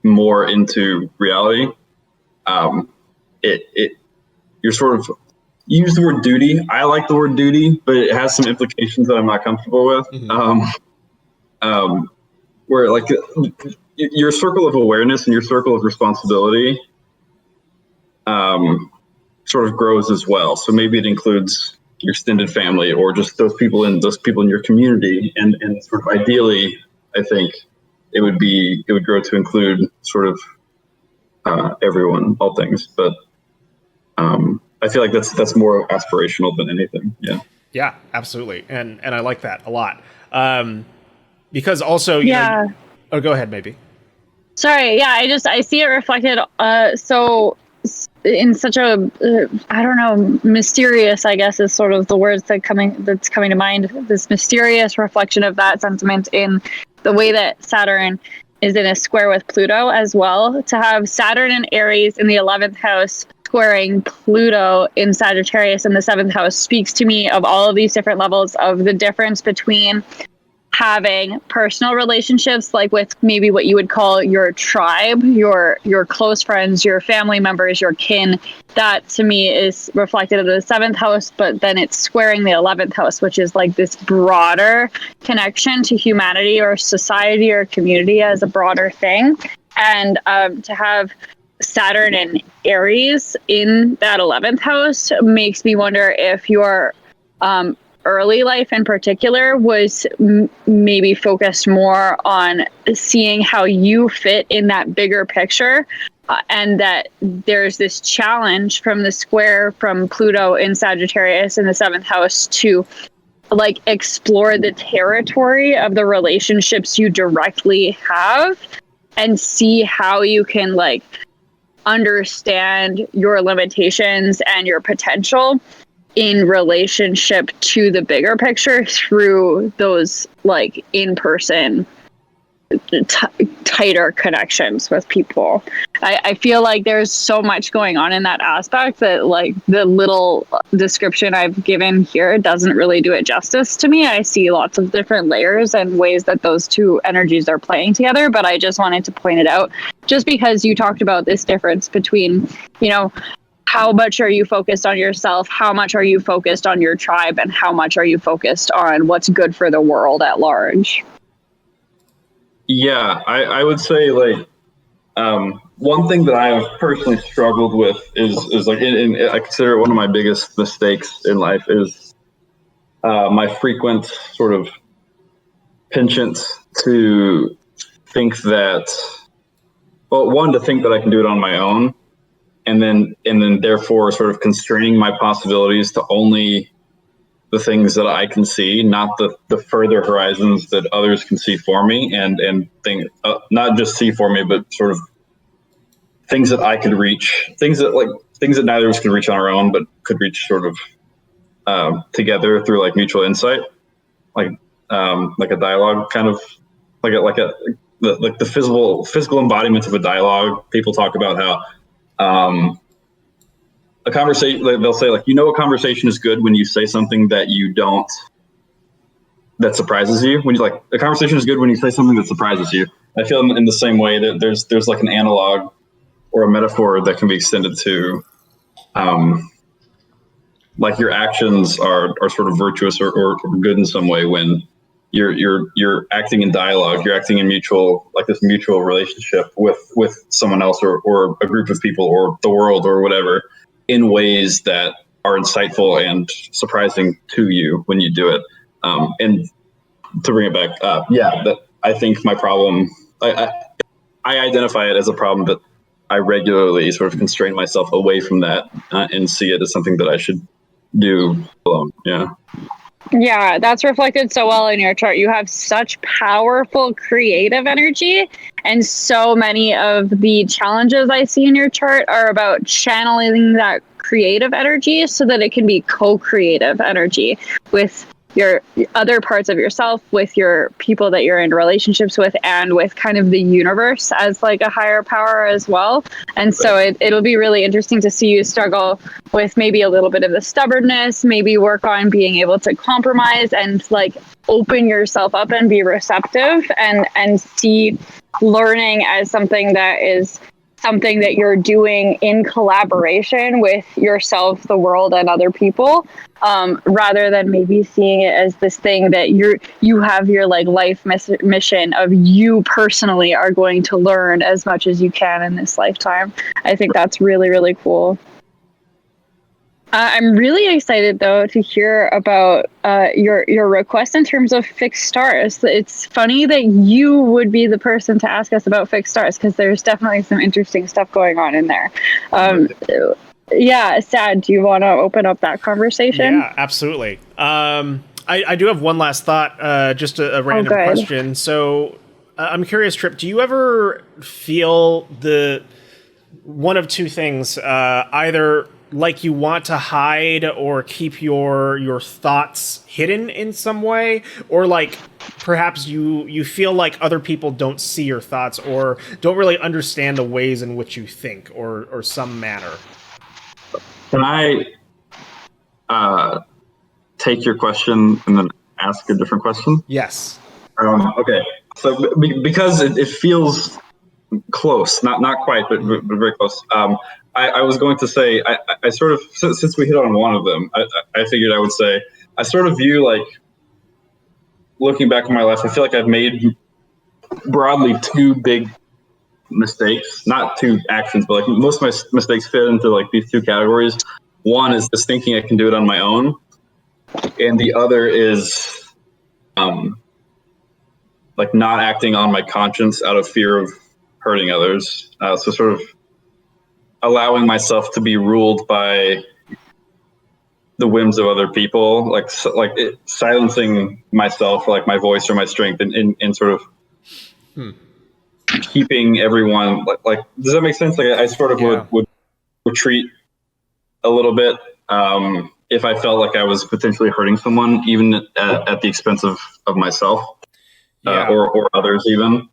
more into reality, you're sort of, you use the word duty. I like the word duty, but it has some implications that I'm not comfortable with. Where like your circle of awareness and your circle of responsibility sort of grows as well. So maybe it includes your extended family or just those people in your community, and sort of ideally, I think it would grow to include sort of everyone, all things. But I feel like that's more aspirational than anything. Yeah. Yeah, absolutely, and I like that a lot. Because also, you know, oh, go ahead, maybe. Sorry, yeah, I see it reflected so in such a I don't know, mysterious, I guess, is sort of the words that's coming to mind. This mysterious reflection of that sentiment in the way that Saturn is in a square with Pluto as well. To have Saturn in Aries in the 11th house squaring Pluto in Sagittarius in the 7th house speaks to me of all of these different levels of the difference between having personal relationships, like with maybe what you would call your tribe, your close friends, your family members, your kin. That to me is reflected in the 7th house, but then it's squaring the 11th house, which is like this broader connection to humanity or society or community as a broader thing. And to have Saturn and Aries in that 11th house makes me wonder if your early life in particular was maybe focused more on seeing how you fit in that bigger picture, and that there's this challenge from the square from Pluto in Sagittarius in the 7th house to like explore the territory of the relationships you directly have and see how you can like understand your limitations and your potential in relationship to the bigger picture through those like in-person tighter connections with people. I feel like there's so much going on in that aspect that like the little description I've given here doesn't really do it justice to me. I see lots of different layers and ways that those two energies are playing together, but I just wanted to point it out just because you talked about this difference between, you know, how much are you focused on yourself? How much are you focused on your tribe? And how much are you focused on what's good for the world at large? Yeah, I would say like one thing that I have personally struggled with is like, I consider it one of my biggest mistakes in life is my frequent sort of penchant to think that, well, one, to think that I can do it on my own. And then therefore sort of constraining my possibilities to only the things that I can see, not the further horizons that others can see for me, and not just see for me, but sort of things that I could reach, things that neither of us could reach on our own, but could reach sort of together through like mutual insight, like a dialogue, kind of like the physical embodiment of a dialogue. People talk about how a conversation, they'll say like, a conversation is good when you say something that surprises you. When you like, a conversation is good when you say something that surprises you. I feel in the same way that there's like an analog or a metaphor that can be extended to, like your actions are sort of virtuous or good in some way when you're acting in dialogue, you're acting in this mutual relationship with someone else or a group of people or the world or whatever, in ways that are insightful and surprising to you when you do it. And to bring it back up, that I think my problem, I identify it as a problem that I regularly sort of constrain myself away from that and see it as something that I should do alone. Yeah, that's reflected so well in your chart. You have such powerful creative energy, and so many of the challenges I see in your chart are about channeling that creative energy so that it can be co-creative energy with your other parts of yourself, with your people that you're in relationships with, and with kind of the universe as like a higher power as well. And so it'll be really interesting to see you struggle with maybe a little bit of the stubbornness, maybe work on being able to compromise and like open yourself up and be receptive and see learning as something that is something that you're doing in collaboration with yourself, the world, and other people, rather than maybe seeing it as this thing that you have your like life mission of you personally are going to learn as much as you can in this lifetime. I think that's really, really cool. I'm really excited, though, to hear about your request in terms of fixed stars. It's funny that you would be the person to ask us about fixed stars, because there's definitely some interesting stuff going on in there. Yeah, Sad, do you want to open up that conversation? Yeah, absolutely. I do have one last thought, just a random question. So I'm curious, Trip, do you ever feel the one of two things, either like you want to hide or keep your thoughts hidden in some way, or like perhaps you feel like other people don't see your thoughts or don't really understand the ways in which you think or some manner? Can I take your question and then ask a different question? Yes. Okay. So because it feels close, not quite, but very close. I was going to say, I sort of, since we hit on one of them, I figured I would say, I sort of view, like, looking back on my life, I feel like I've made broadly two big mistakes, not two actions, but like most of my mistakes fit into like these two categories. One is just thinking I can do it on my own, and the other is like not acting on my conscience out of fear of hurting others. So sort of allowing myself to be ruled by the whims of other people, like silencing myself, like my voice or my strength, and sort of keeping everyone like. Does that make sense? Like I sort of would retreat a little bit if I felt like I was potentially hurting someone, even at the expense of myself or others even.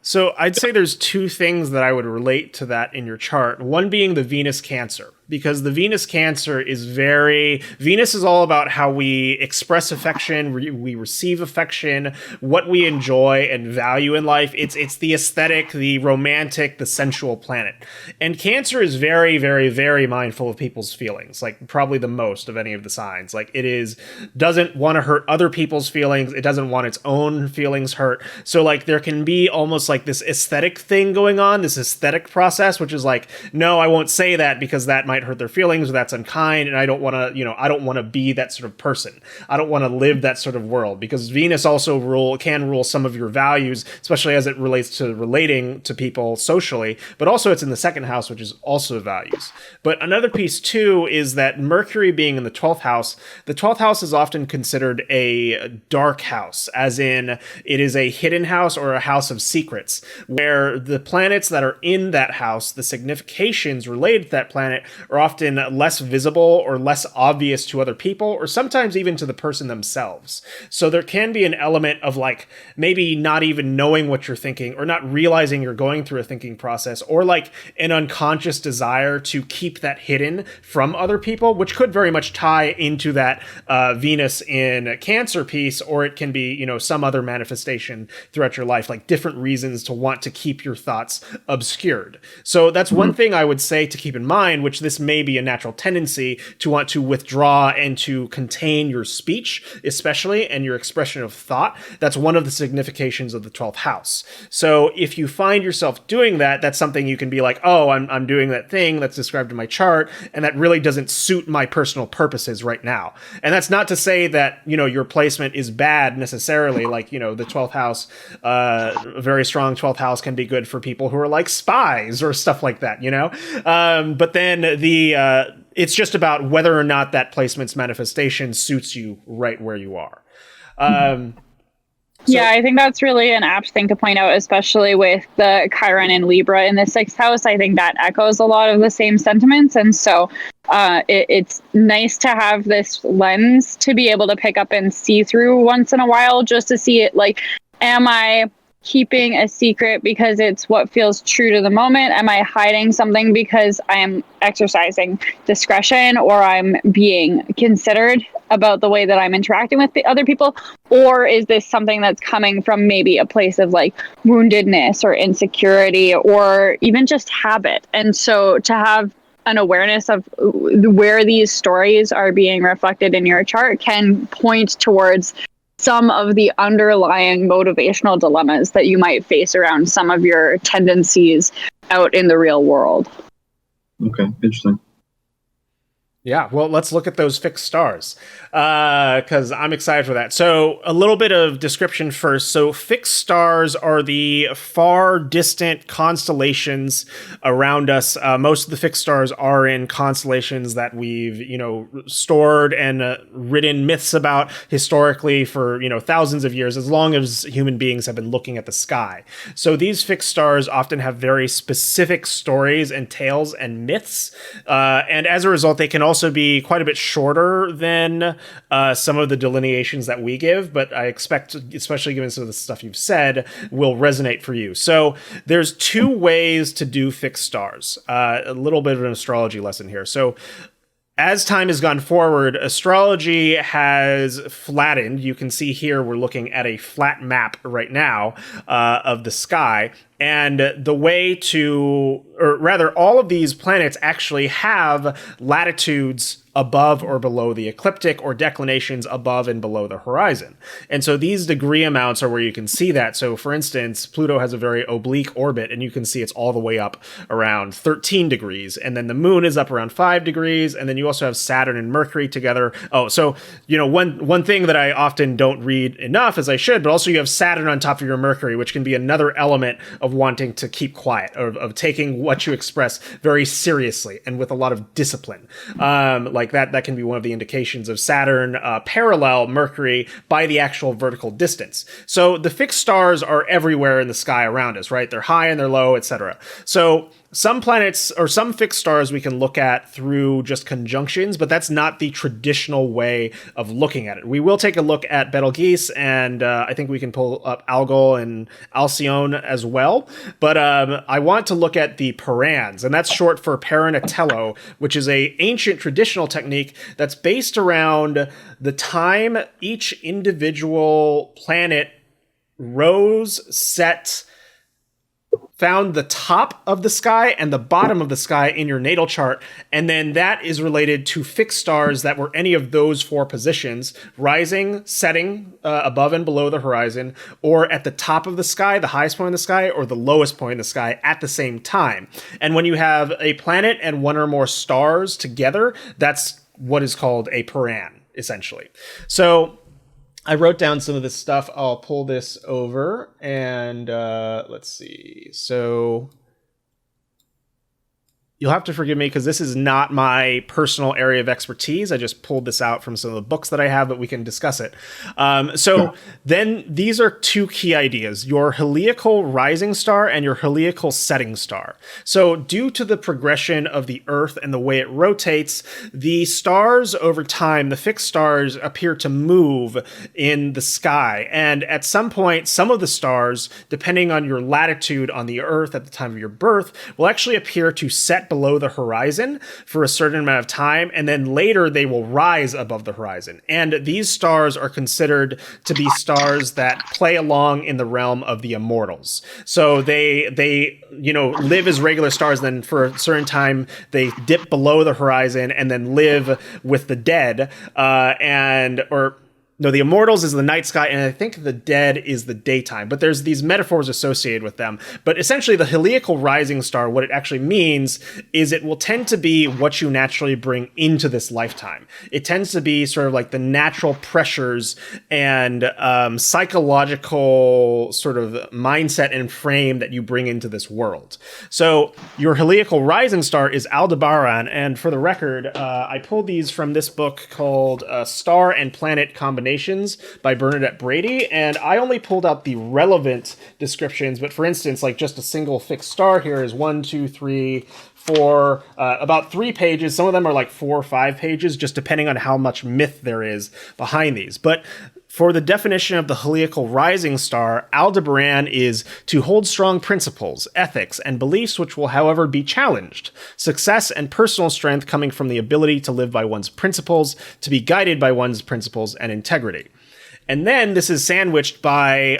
So I'd say there's two things that I would relate to that in your chart. One being the Venus Cancer, because the Venus Cancer is Venus is all about how we express affection, we receive affection, what we enjoy and value in life. It's the aesthetic, the romantic, the sensual planet. And Cancer is very, very, very mindful of people's feelings, like probably the most of any of the signs. Like doesn't want to hurt other people's feelings. It doesn't want its own feelings hurt. So like there can be almost like this aesthetic thing going on, this aesthetic process, which is like, no, I won't say that because that might hurt their feelings or that's unkind. And I don't want to be that sort of person. I don't want to live that sort of world, because Venus also can rule some of your values, especially as it relates to relating to people socially, but also it's in the second house, which is also values. But another piece too is that Mercury being in the 12th house, the 12th house is often considered a dark house, as in it is a hidden house or a house of secrets, where the planets that are in that house, the significations related to that planet, are often less visible or less obvious to other people, or sometimes even to the person themselves. So there can be an element of like maybe not even knowing what you're thinking, or not realizing you're going through a thinking process, or like an unconscious desire to keep that hidden from other people, which could very much tie into that Venus in Cancer piece, or it can be, some other manifestation throughout your life, like different reasons to want to keep your thoughts obscured. So that's one thing I would say to keep in mind, which this may be a natural tendency to want to withdraw and to contain your speech, especially, and your expression of thought. That's one of the significations of the 12th house. So if you find yourself doing that, that's something you can be like, oh, I'm doing that thing that's described in my chart, and that really doesn't suit my personal purposes right now. And that's not to say that, your placement is bad necessarily. Like, the 12th house, a very strong 12th house can be good for people who are like spies or stuff like that, but then it's just about whether or not that placement's manifestation suits you right where you are. Yeah, I think that's really an apt thing to point out, especially with the Chiron and Libra in the 6th house. I think that echoes a lot of the same sentiments. And so it's nice to have this lens to be able to pick up and see through once in a while, just to see it like, am I keeping a secret because it's what feels true to the moment? Am I hiding something because I am exercising discretion, or I'm being considered about the way that I'm interacting with the other people? Or is this something that's coming from maybe a place of like woundedness or insecurity, or even just habit? And so to have an awareness of where these stories are being reflected in your chart can point towards some of the underlying motivational dilemmas that you might face around some of your tendencies out in the real world. Okay, interesting. Yeah, well, let's look at those fixed stars because I'm excited for that. So a little bit of description first. So fixed stars are the far distant constellations around us. Most of the fixed stars are in constellations that we've, stored and written myths about historically for, thousands of years, as long as human beings have been looking at the sky. So these fixed stars often have very specific stories and tales and myths. And as a result, they can also be quite a bit shorter than some of the delineations that we give, but I expect, especially given some of the stuff you've said, will resonate for you. So there's two ways to do fixed stars. A little bit of an astrology lesson here. So as time has gone forward, astrology has flattened. You can see here we're looking at a flat map right now of the sky. And the way to, or rather, all of these planets actually have latitudes above or below the ecliptic or declinations above and below the horizon. And so these degree amounts are where you can see that. So for instance, Pluto has a very oblique orbit and you can see it's all the way up around 13 degrees. And then the moon is up around 5 degrees. And then you also have Saturn and Mercury together. Oh, so, one thing that I often don't read enough as I should, but also you have Saturn on top of your Mercury, which can be another element of wanting to keep quiet, or of taking what you express very seriously and with a lot of discipline. Like that can be one of the indications of Saturn parallel Mercury by the actual vertical distance. So the fixed stars are everywhere in the sky around us, right? They're high and they're low, etc. So some planets or some fixed stars we can look at through just conjunctions, but that's not the traditional way of looking at it. We will take a look at Betelgeuse, and I think we can pull up Algol and Alcyone as well. But I want to look at the Parans, and that's short for Paranatello, which is a ancient traditional technique that's based around the time each individual planet rose, set, found the top of the sky and the bottom of the sky in your natal chart, and then that is related to fixed stars that were any of those 4 positions: rising, setting, above and below the horizon, or at the top of the sky, the highest point in the sky, or the lowest point in the sky at the same time. And when you have a planet and one or more stars together, that's what is called a Paran, essentially. So I wrote down some of this stuff. I'll pull this over and let's see. So you'll have to forgive me because this is not my personal area of expertise. I just pulled this out from some of the books that I have, but we can discuss it. Then these are 2 key ideas: your heliacal rising star and your heliacal setting star. So due to the progression of the Earth and the way it rotates, the stars over time, the fixed stars, appear to move in the sky. And at some point, some of the stars, depending on your latitude on the Earth at the time of your birth, will actually appear to set below the horizon for a certain amount of time, and then later they will rise above the horizon. And these stars are considered to be stars that play along in the realm of the immortals. So they live as regular stars, then for a certain time they dip below the horizon and then live with the dead, No, the immortals is the night sky, and I think the dead is the daytime. But there's these metaphors associated with them. But essentially, the heliacal rising star, what it actually means is it will tend to be what you naturally bring into this lifetime. It tends to be sort of like the natural pressures and psychological sort of mindset and frame that you bring into this world. So your heliacal rising star is Aldebaran, and for the record, I pulled these from this book called Star and Planet Combinations by Bernadette Brady, and I only pulled out the relevant descriptions. But for instance, like just a single fixed star here is 1, 2, 3, 4, about 3 pages. Some of them are like 4 or 5 pages, just depending on how much myth there is behind these. But for the definition of the heliacal rising star, Aldebaran is to hold strong principles, ethics, and beliefs which will, however, be challenged. Success and personal strength coming from the ability to live by one's principles, to be guided by one's principles and integrity. And then this is sandwiched by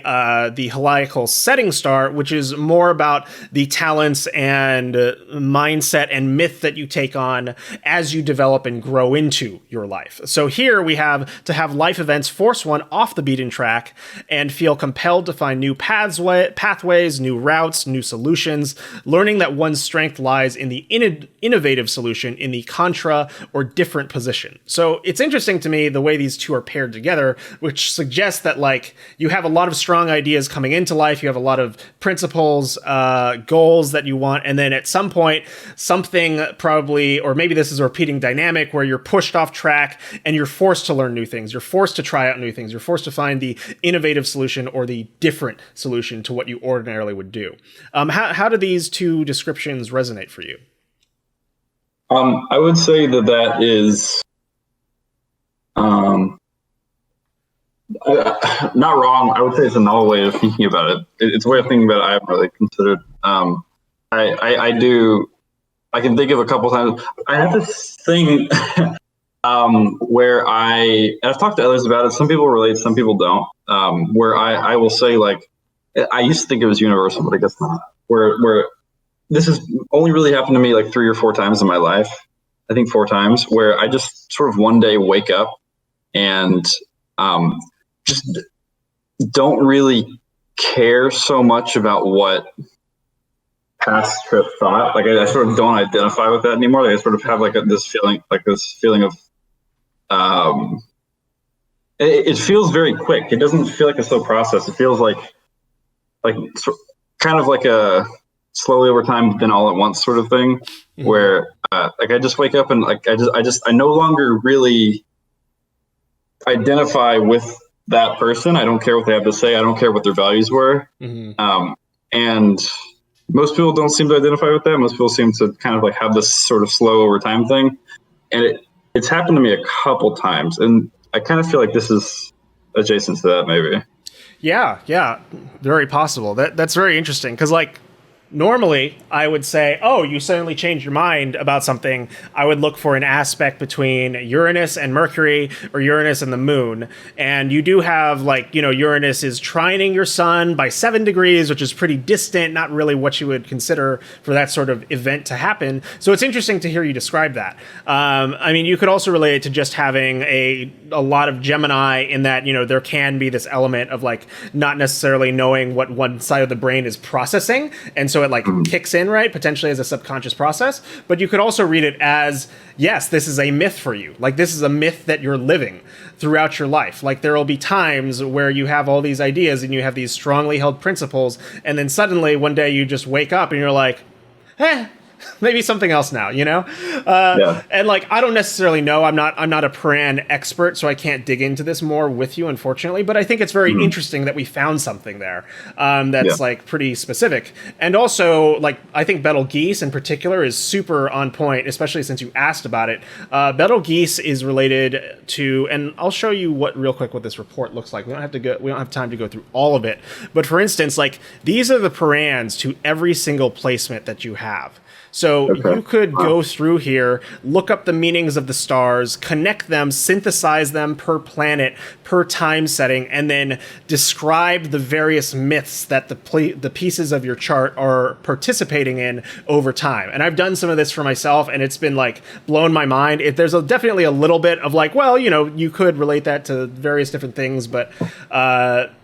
the heliacal setting star, which is more about the talents and mindset and myth that you take on as you develop and grow into your life. So here we have to have life events force one off the beaten track and feel compelled to find new pathways, new routes, new solutions, learning that one's strength lies in the innovative solution, in the contra or different position. So it's interesting to me the way these two are paired together, which suggests that like you have a lot of strong ideas coming into life, you have a lot of principles, goals that you want, and then at some point something probably, or maybe this is a repeating dynamic where you're pushed off track and you're forced to learn new things, you're forced to try out new things, you're forced to find the innovative solution or the different solution to what you ordinarily would do. How do these two descriptions resonate for you? I would say that is not wrong. I would say it's a novel way of thinking about it. It's a way of thinking about it I haven't really considered. I can think of a couple times. I have this thing where I've talked to others about it. Some people relate, some people don't. Where I will say, like, I used to think it was universal, but I guess not. Where this has only really happened to me like 3 or 4 times in my life. I think 4 times, where I just sort of one day wake up and just don't really care so much about what past trip thought. Like I sort of don't identify with that anymore. Like I sort of have like this feeling of it feels very quick. It doesn't feel like a slow process. It feels like kind of like a slowly over time, then all at once sort of thing, where like I just wake up and like I no longer really identify with that person. I don't care what they have to say. I don't care what their values were. And most people don't seem to identify with that. Most people seem to kind of like have this sort of slow over time thing. And it's happened to me a couple times. And I kind of feel like this is adjacent to that maybe. Yeah. Very possible. That's very interesting. Because like, normally, I would say, oh, you suddenly changed your mind about something. I would look for an aspect between Uranus and Mercury or Uranus and the moon. And you do have, like, you know, Uranus is trining your sun by 7 degrees, which is pretty distant, not really what you would consider for that sort of event to happen. So it's interesting to hear you describe that. I mean, you could also relate it to just having a lot of Gemini in that, you know, there can be this element of, like, not necessarily knowing what one side of the brain is processing. And so it like kicks in, right? Potentially as a subconscious process. But you could also read it as, yes, this is a myth for you. Like this is a myth that you're living throughout your life. Like there will be times where you have all these ideas and you have these strongly held principles. And then suddenly one day you just wake up and you're like, maybe something else now, you know? And like, I don't necessarily know. I'm not a Paran expert, so I can't dig into this more with you, unfortunately. But I think it's very interesting that we found something there that's like pretty specific. And also, like, I think Betelgeuse in particular is super on point, especially since you asked about it. Betelgeuse is related to, and I'll show you what this report looks like. We don't have time to go through all of it. But for instance, like these are the Parans to every single placement that you have. So you could go through here, look up the meanings of the stars, connect them, synthesize them per planet, per time setting, and then describe the various myths that the pieces of your chart are participating in over time. And I've done some of this for myself, and it's been like blown my mind. There's definitely a little bit of like, well, you know, you could relate that to various different things, but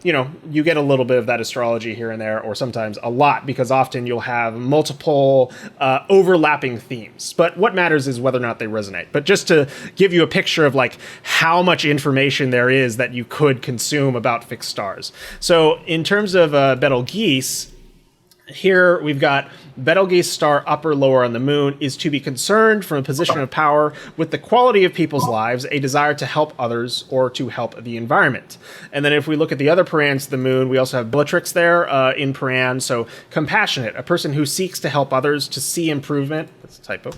you know, you get a little bit of that astrology here and there, or sometimes a lot, because often you'll have multiple overlapping themes. But what matters is whether or not they resonate. But just to give you a picture of like how much information there is that you could consume about fixed stars. So in terms of Betelgeuse, here we've got Betelgeuse star upper lower on the moon is to be concerned from a position of power with the quality of people's lives, a desire to help others or to help the environment. And then if we look at the other Parans to the moon, we also have Bellatrix there in Paran. So compassionate, a person who seeks to help others to see improvement, that's a typo,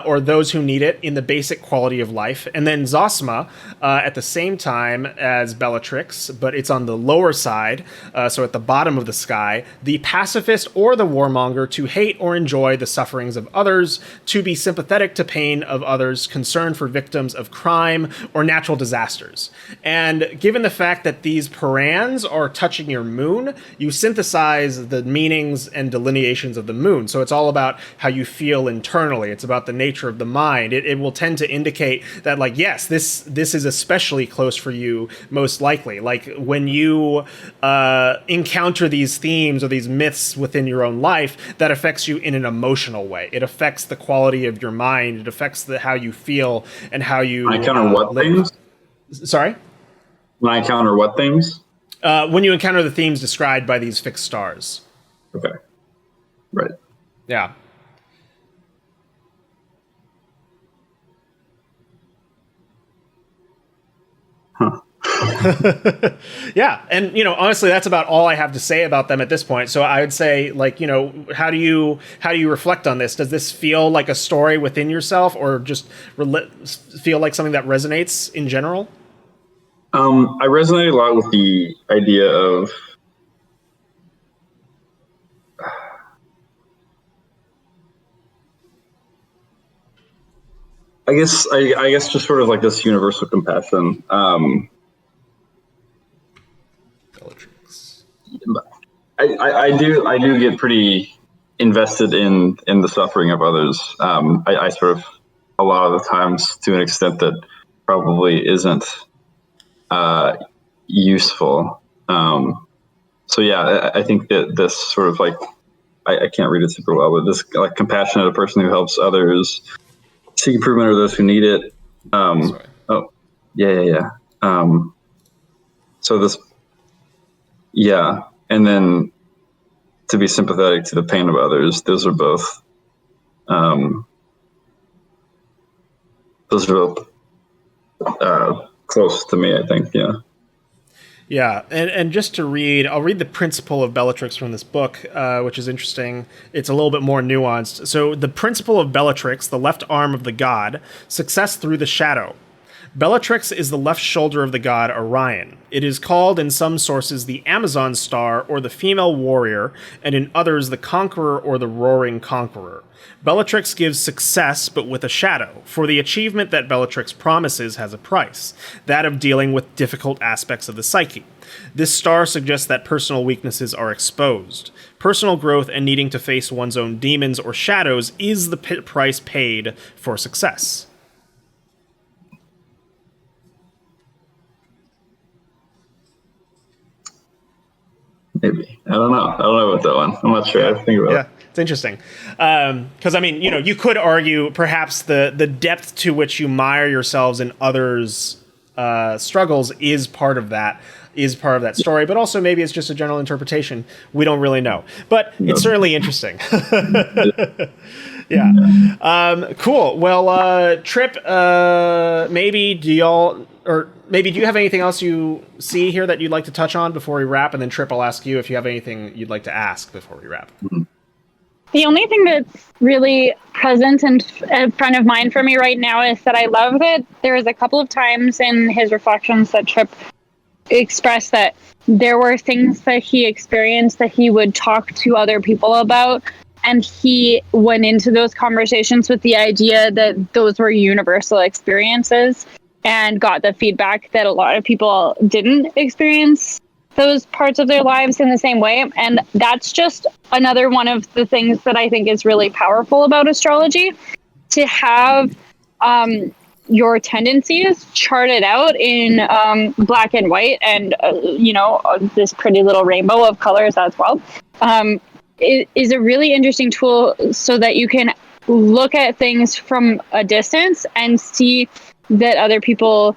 or those who need it in the basic quality of life. And then Zosma at the same time as Bellatrix, but it's on the lower side, so at the bottom of the sky, the pacifist or the warmonger to hate or enjoy the sufferings of others, to be sympathetic to pain of others, concerned for victims of crime or natural disasters. And given the fact that these parans are touching your moon, you synthesize the meanings and delineations of the moon. So it's all about how you feel internally. It's about the nature of the mind. It will tend to indicate that, like, yes, this is especially close for you, most likely. Like, when you encounter these themes or these myths within your own life, that affects you in an emotional way. It affects the quality of your mind. It affects how you feel and how you I encounter what live. things? Sorry? When I encounter what things? When you encounter the themes described by these fixed stars. Okay. Right. Yeah. Huh. Yeah, and honestly, that's about all I have to say about them at this point. So I would say, like, how do you reflect on this? Does this feel like a story within yourself, or just feel like something that resonates in general? I resonate a lot with the idea of I guess just sort of like this universal compassion. Bellatrix. I do get pretty invested in the suffering of others. I sort of, a lot of the times, to an extent that probably isn't useful. So yeah, I think that this sort of, like, I can't read it super well, but this, like, compassionate, a person who helps others seek improvement, or those who need it. Sorry. Oh, yeah. So this, yeah, and then to be sympathetic to the pain of others. Those are both. Close to me, I think. Yeah. Yeah, and just to read, I'll read the principle of Bellatrix from this book, which is interesting. It's a little bit more nuanced. So the principle of Bellatrix, the left arm of the god, success through the shadow. Bellatrix is the left shoulder of the god Orion. It is called in some sources the Amazon star or the female warrior, and in others the conqueror or the roaring conqueror. Bellatrix gives success, but with a shadow, for the achievement that Bellatrix promises has a price, that of dealing with difficult aspects of the psyche. This star suggests that personal weaknesses are exposed. Personal growth and needing to face one's own demons or shadows is the price paid for success. Maybe. I don't know about that one. I'm not sure. I have to think about it. Yeah, it's interesting. Because, I mean, you could argue perhaps the depth to which you mire yourselves in others' struggles is part of that story, but also maybe it's just a general interpretation. We don't really know. But it's certainly interesting. Yeah. Cool. Well, Trip, maybe do you have anything else you see here that you'd like to touch on before we wrap? And then Trip, I'll ask you if you have anything you'd like to ask before we wrap. The only thing that's really present and in front of mind for me right now is that I love that there was a couple of times in his reflections that Trip expressed that there were things that he experienced that he would talk to other people about. And he went into those conversations with the idea that those were universal experiences, and got the feedback that a lot of people didn't experience those parts of their lives in the same way. And that's just another one of the things that I think is really powerful about astrology, to have your tendencies charted out in black and white, and this pretty little rainbow of colors as well. It is a really interesting tool so that you can look at things from a distance and see that other people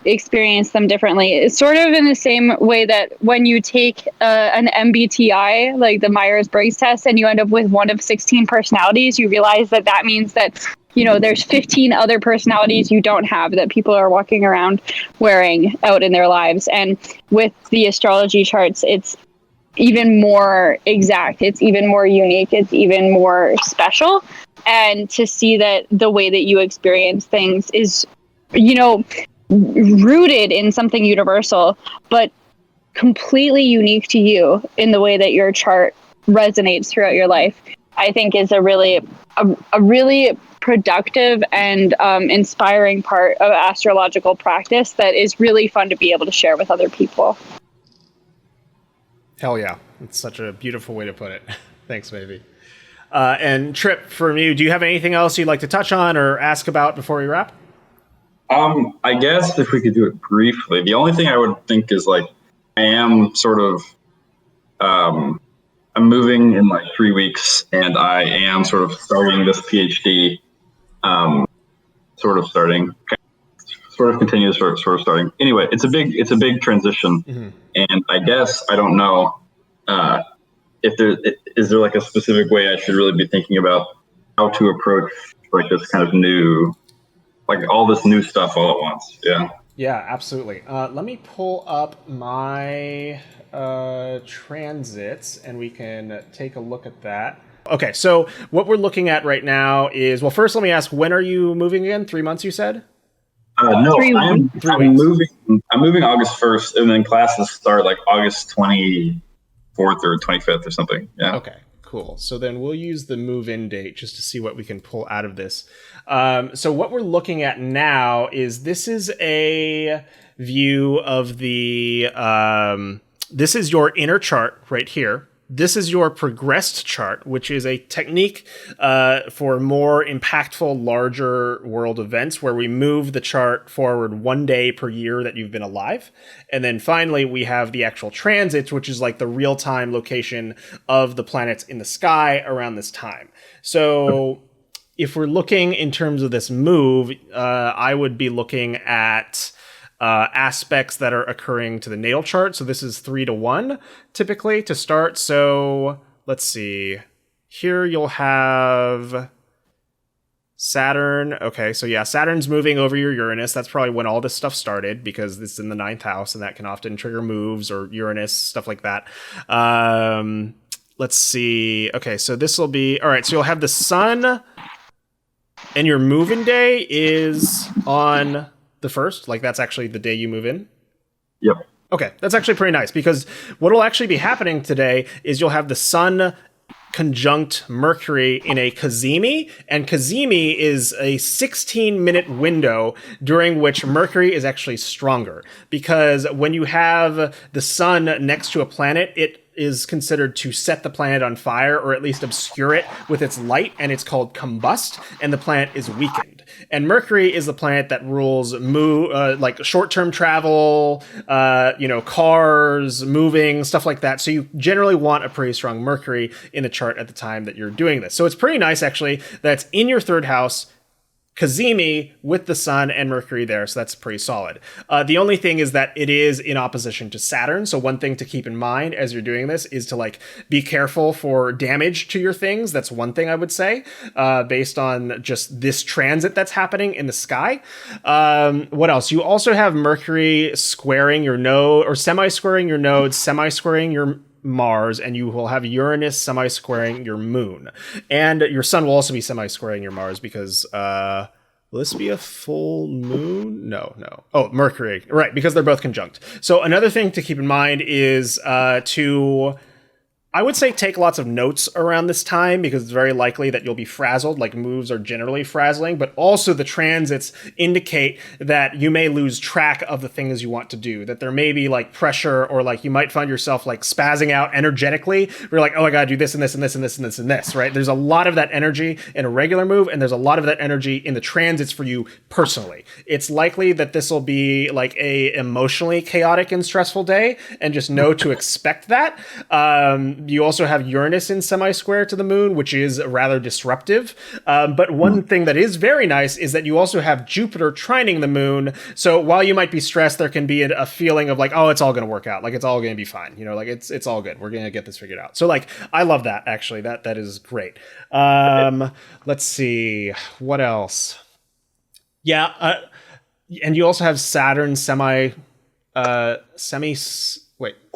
experience them differently. It's sort of in the same way that when you take an MBTI, like the Myers-Briggs test, and you end up with one of 16 personalities, you realize that means that, there's 15 other personalities you don't have that people are walking around wearing out in their lives. And with the astrology charts, it's even more exact, it's even more unique, it's even more special. And to see that the way that you experience things is, rooted in something universal, but completely unique to you in the way that your chart resonates throughout your life, I think is a really productive and inspiring part of astrological practice that is really fun to be able to share with other people. Hell yeah. It's such a beautiful way to put it. Thanks, baby. And Trip, from you, do you have anything else you'd like to touch on or ask about before we wrap? I guess if we could do it briefly, the only thing I would think is like, I am sort of, I'm moving in like 3 weeks, and I am sort of starting this PhD, sort of continues, sort of starting. Anyway, it's a big transition, and I guess I don't know is there like a specific way I should really be thinking about how to approach like this kind of new, like all this new stuff all at once. Yeah, absolutely. Let me pull up my transits and we can take a look at that. Okay, so what we're looking at right now is, well, first let me ask, when are you moving again? 3 months, you said? No, I'm moving August 1st, and then classes start like August 24th or 25th or something. Yeah. Okay, cool. So then we'll use the move-in date just to see what we can pull out of this. So what we're looking at now is, this is a view of the, this is your inner chart right here. This is your progressed chart, which is a technique for more impactful, larger world events where we move the chart forward 1 day per year that you've been alive. And then finally, we have the actual transits, which is like the real-time location of the planets in the sky around this time. So if we're looking in terms of this move, I would be looking at aspects that are occurring to the natal chart. So this is 3-1 typically to start. So let's see. Here you'll have Saturn. Okay, so yeah, Saturn's moving over your Uranus. That's probably when all this stuff started, because it's in the 9th house, and that can often trigger moves, or Uranus, stuff like that. Let's see. Okay, so this will be... All right, so you'll have the sun, and your move-in day is on the 1st, like that's actually the day you move in? Yep. Okay, that's actually pretty nice, because what will actually be happening today is you'll have the sun conjunct Mercury in a cazimi, and cazimi is a 16-minute window during which Mercury is actually stronger, because when you have the sun next to a planet, it is considered to set the planet on fire, or at least obscure it with its light, and it's called combust, and the planet is weakened. And Mercury is the planet that rules like short-term travel, cars, moving, stuff like that. So you generally want a pretty strong Mercury in the chart at the time that you're doing this. So it's pretty nice, actually, that's in your 3rd house, cazimi, with the sun and Mercury there, so that's pretty solid. The only thing is that it is in opposition to Saturn, so one thing to keep in mind as you're doing this is to like be careful for damage to your things. That's one thing I would say, based on just this transit that's happening in the sky. What else? You also have Mercury squaring your node, or semi-squaring your nodes, semi-squaring your Mars, and you will have Uranus semi-squaring your moon. And your sun will also be semi-squaring your Mars, because will this be a full moon? No. Oh, Mercury. Right, because they're both conjunct. So another thing to keep in mind is I would say take lots of notes around this time, because it's very likely that you'll be frazzled. Like, moves are generally frazzling, but also the transits indicate that you may lose track of the things you want to do, that there may be like pressure, or like you might find yourself like spazzing out energetically. You're like, oh, I gotta do this and this and this and this and this and this, right? There's a lot of that energy in a regular move, and there's a lot of that energy in the transits for you personally. It's likely that this will be like a emotionally chaotic and stressful day, and just know to expect that. You also have Uranus in semi-square to the moon, which is rather disruptive. But one thing that is very nice is that you also have Jupiter trining the moon. So while you might be stressed, there can be a feeling of like, oh, it's all going to work out. Like, it's all going to be fine. Like it's all good. We're going to get this figured out. So like, I love that, actually. That is great. Let's see. What else? Yeah. And you also have Saturn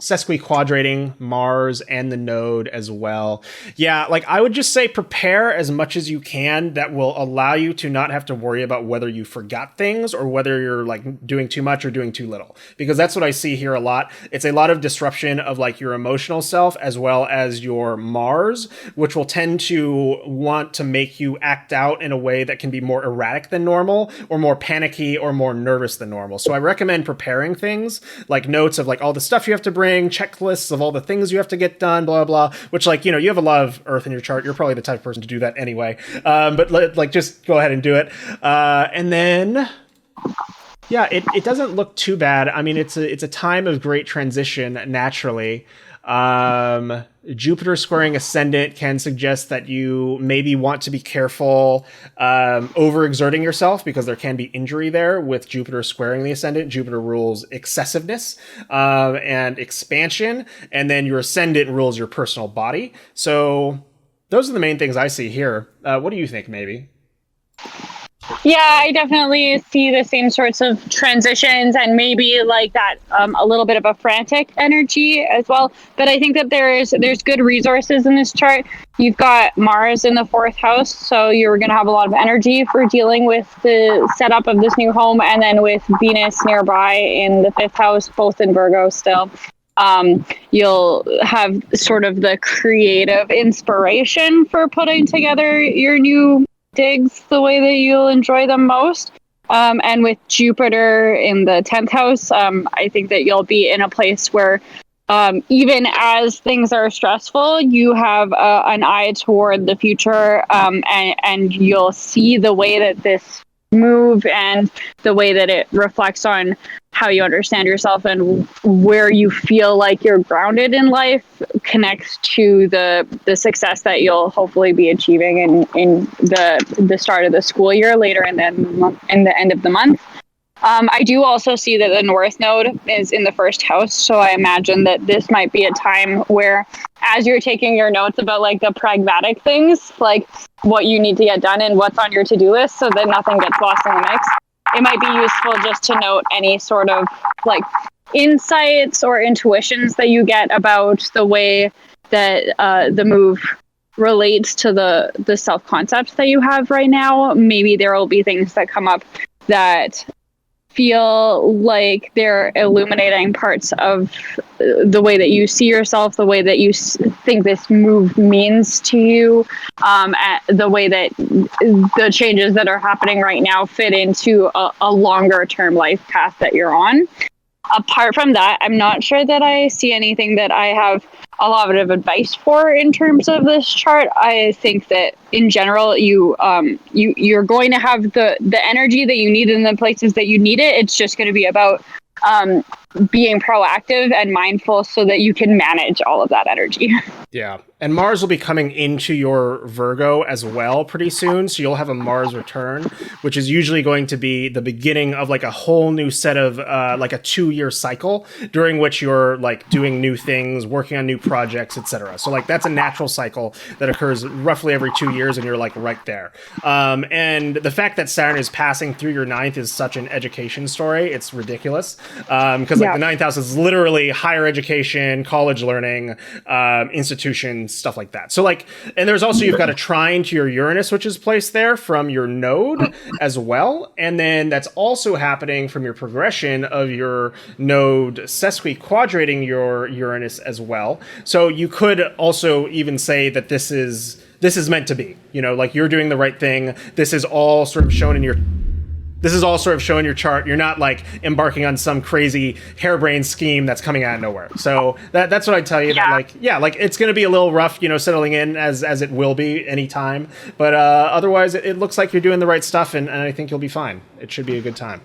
sesquiquadrating Mars and the node as well. Yeah, like I would just say prepare as much as you can that will allow you to not have to worry about whether you forgot things or whether you're like doing too much or doing too little. Because that's what I see here a lot. It's a lot of disruption of like your emotional self as well as your Mars, which will tend to want to make you act out in a way that can be more erratic than normal or more panicky or more nervous than normal. So I recommend preparing things like notes of like all the stuff you have to bring, checklists of all the things you have to get done, blah, blah, which like, you know, you have a lot of Earth in your chart. You're probably the type of person to do that anyway. But like, just go ahead and do it. And then, yeah, it doesn't look too bad. I mean, it's a time of great transition naturally. Jupiter squaring ascendant can suggest that you maybe want to be careful overexerting yourself because there can be injury there with Jupiter squaring the ascendant. Jupiter rules excessiveness and expansion, and then your ascendant rules your personal body. So those are the main things I see here. What do you think, maybe? Yeah, I definitely see the same sorts of transitions and maybe like that a little bit of a frantic energy as well. But I think that there's good resources in this chart. You've got Mars in the 4th house, so you're going to have a lot of energy for dealing with the setup of this new home, and then with Venus nearby in the 5th house, both in Virgo still. You'll have sort of the creative inspiration for putting together your new digs the way that you'll enjoy them most. And with Jupiter in the 10th house, I think that you'll be in a place where even as things are stressful, you have an eye toward the future, and you'll see the way that this move and the way that it reflects on how you understand yourself and where you feel like you're grounded in life connects to the success that you'll hopefully be achieving in the start of the school year later in the end of the month. I do also see that the North Node is in the 1st house, so I imagine that this might be a time where, as you're taking your notes about like the pragmatic things, like what you need to get done and what's on your to-do list, so that nothing gets lost in the mix, it might be useful just to note any sort of like insights or intuitions that you get about the way that the move relates to the self-concept that you have right now. Maybe there will be things that come up that feel like they're illuminating parts of the way that you see yourself, the way that you think this move means to you, the way that the changes that are happening right now fit into a longer term life path that you're on. Apart from that, I'm not sure that I see anything that I have a lot of advice for in terms of this chart. I think that in general, you're going to have the energy that you need in the places that you need it. It's just going to be about being proactive and mindful so that you can manage all of that energy. Yeah. And Mars will be coming into your Virgo as well pretty soon. So you'll have a Mars return, which is usually going to be the beginning of like a whole new set of like a 2-year cycle during which you're like doing new things, working on new projects, etc. So like that's a natural cycle that occurs roughly every 2 years and you're like right there. And the fact that Saturn is passing through your 9th is such an education story. It's ridiculous. Because like the 9th house is literally higher education, college learning, institutions, stuff like that. So like, and there's also, you've got a trine to your Uranus, which is placed there from your node as well. And then that's also happening from your progression of your node sesquiquadrating your Uranus as well. So you could also even say that this is meant to be, you know, like you're doing the right thing. This is all sort of shown in your chart. You're not like embarking on some crazy harebrained scheme that's coming out of nowhere. So that's what I tell you. Yeah. That like it's going to be a little rough, you know, settling in as it will be anytime. But otherwise, it looks like you're doing the right stuff, and I think you'll be fine. It should be a good time.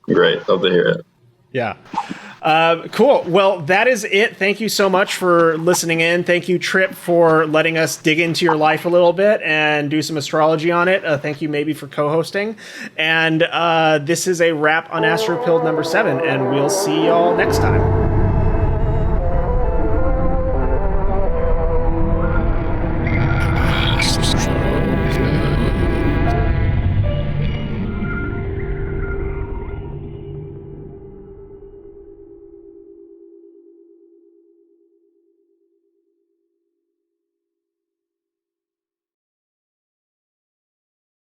Great. Love to hear it. Yeah. Cool. Well, that is it. Thank you so much for listening in. Thank you, Trip, for letting us dig into your life a little bit and do some astrology on it. Thank you, maybe, for co-hosting. And this is a wrap on AstroPilled number 7, and we'll see y'all next time.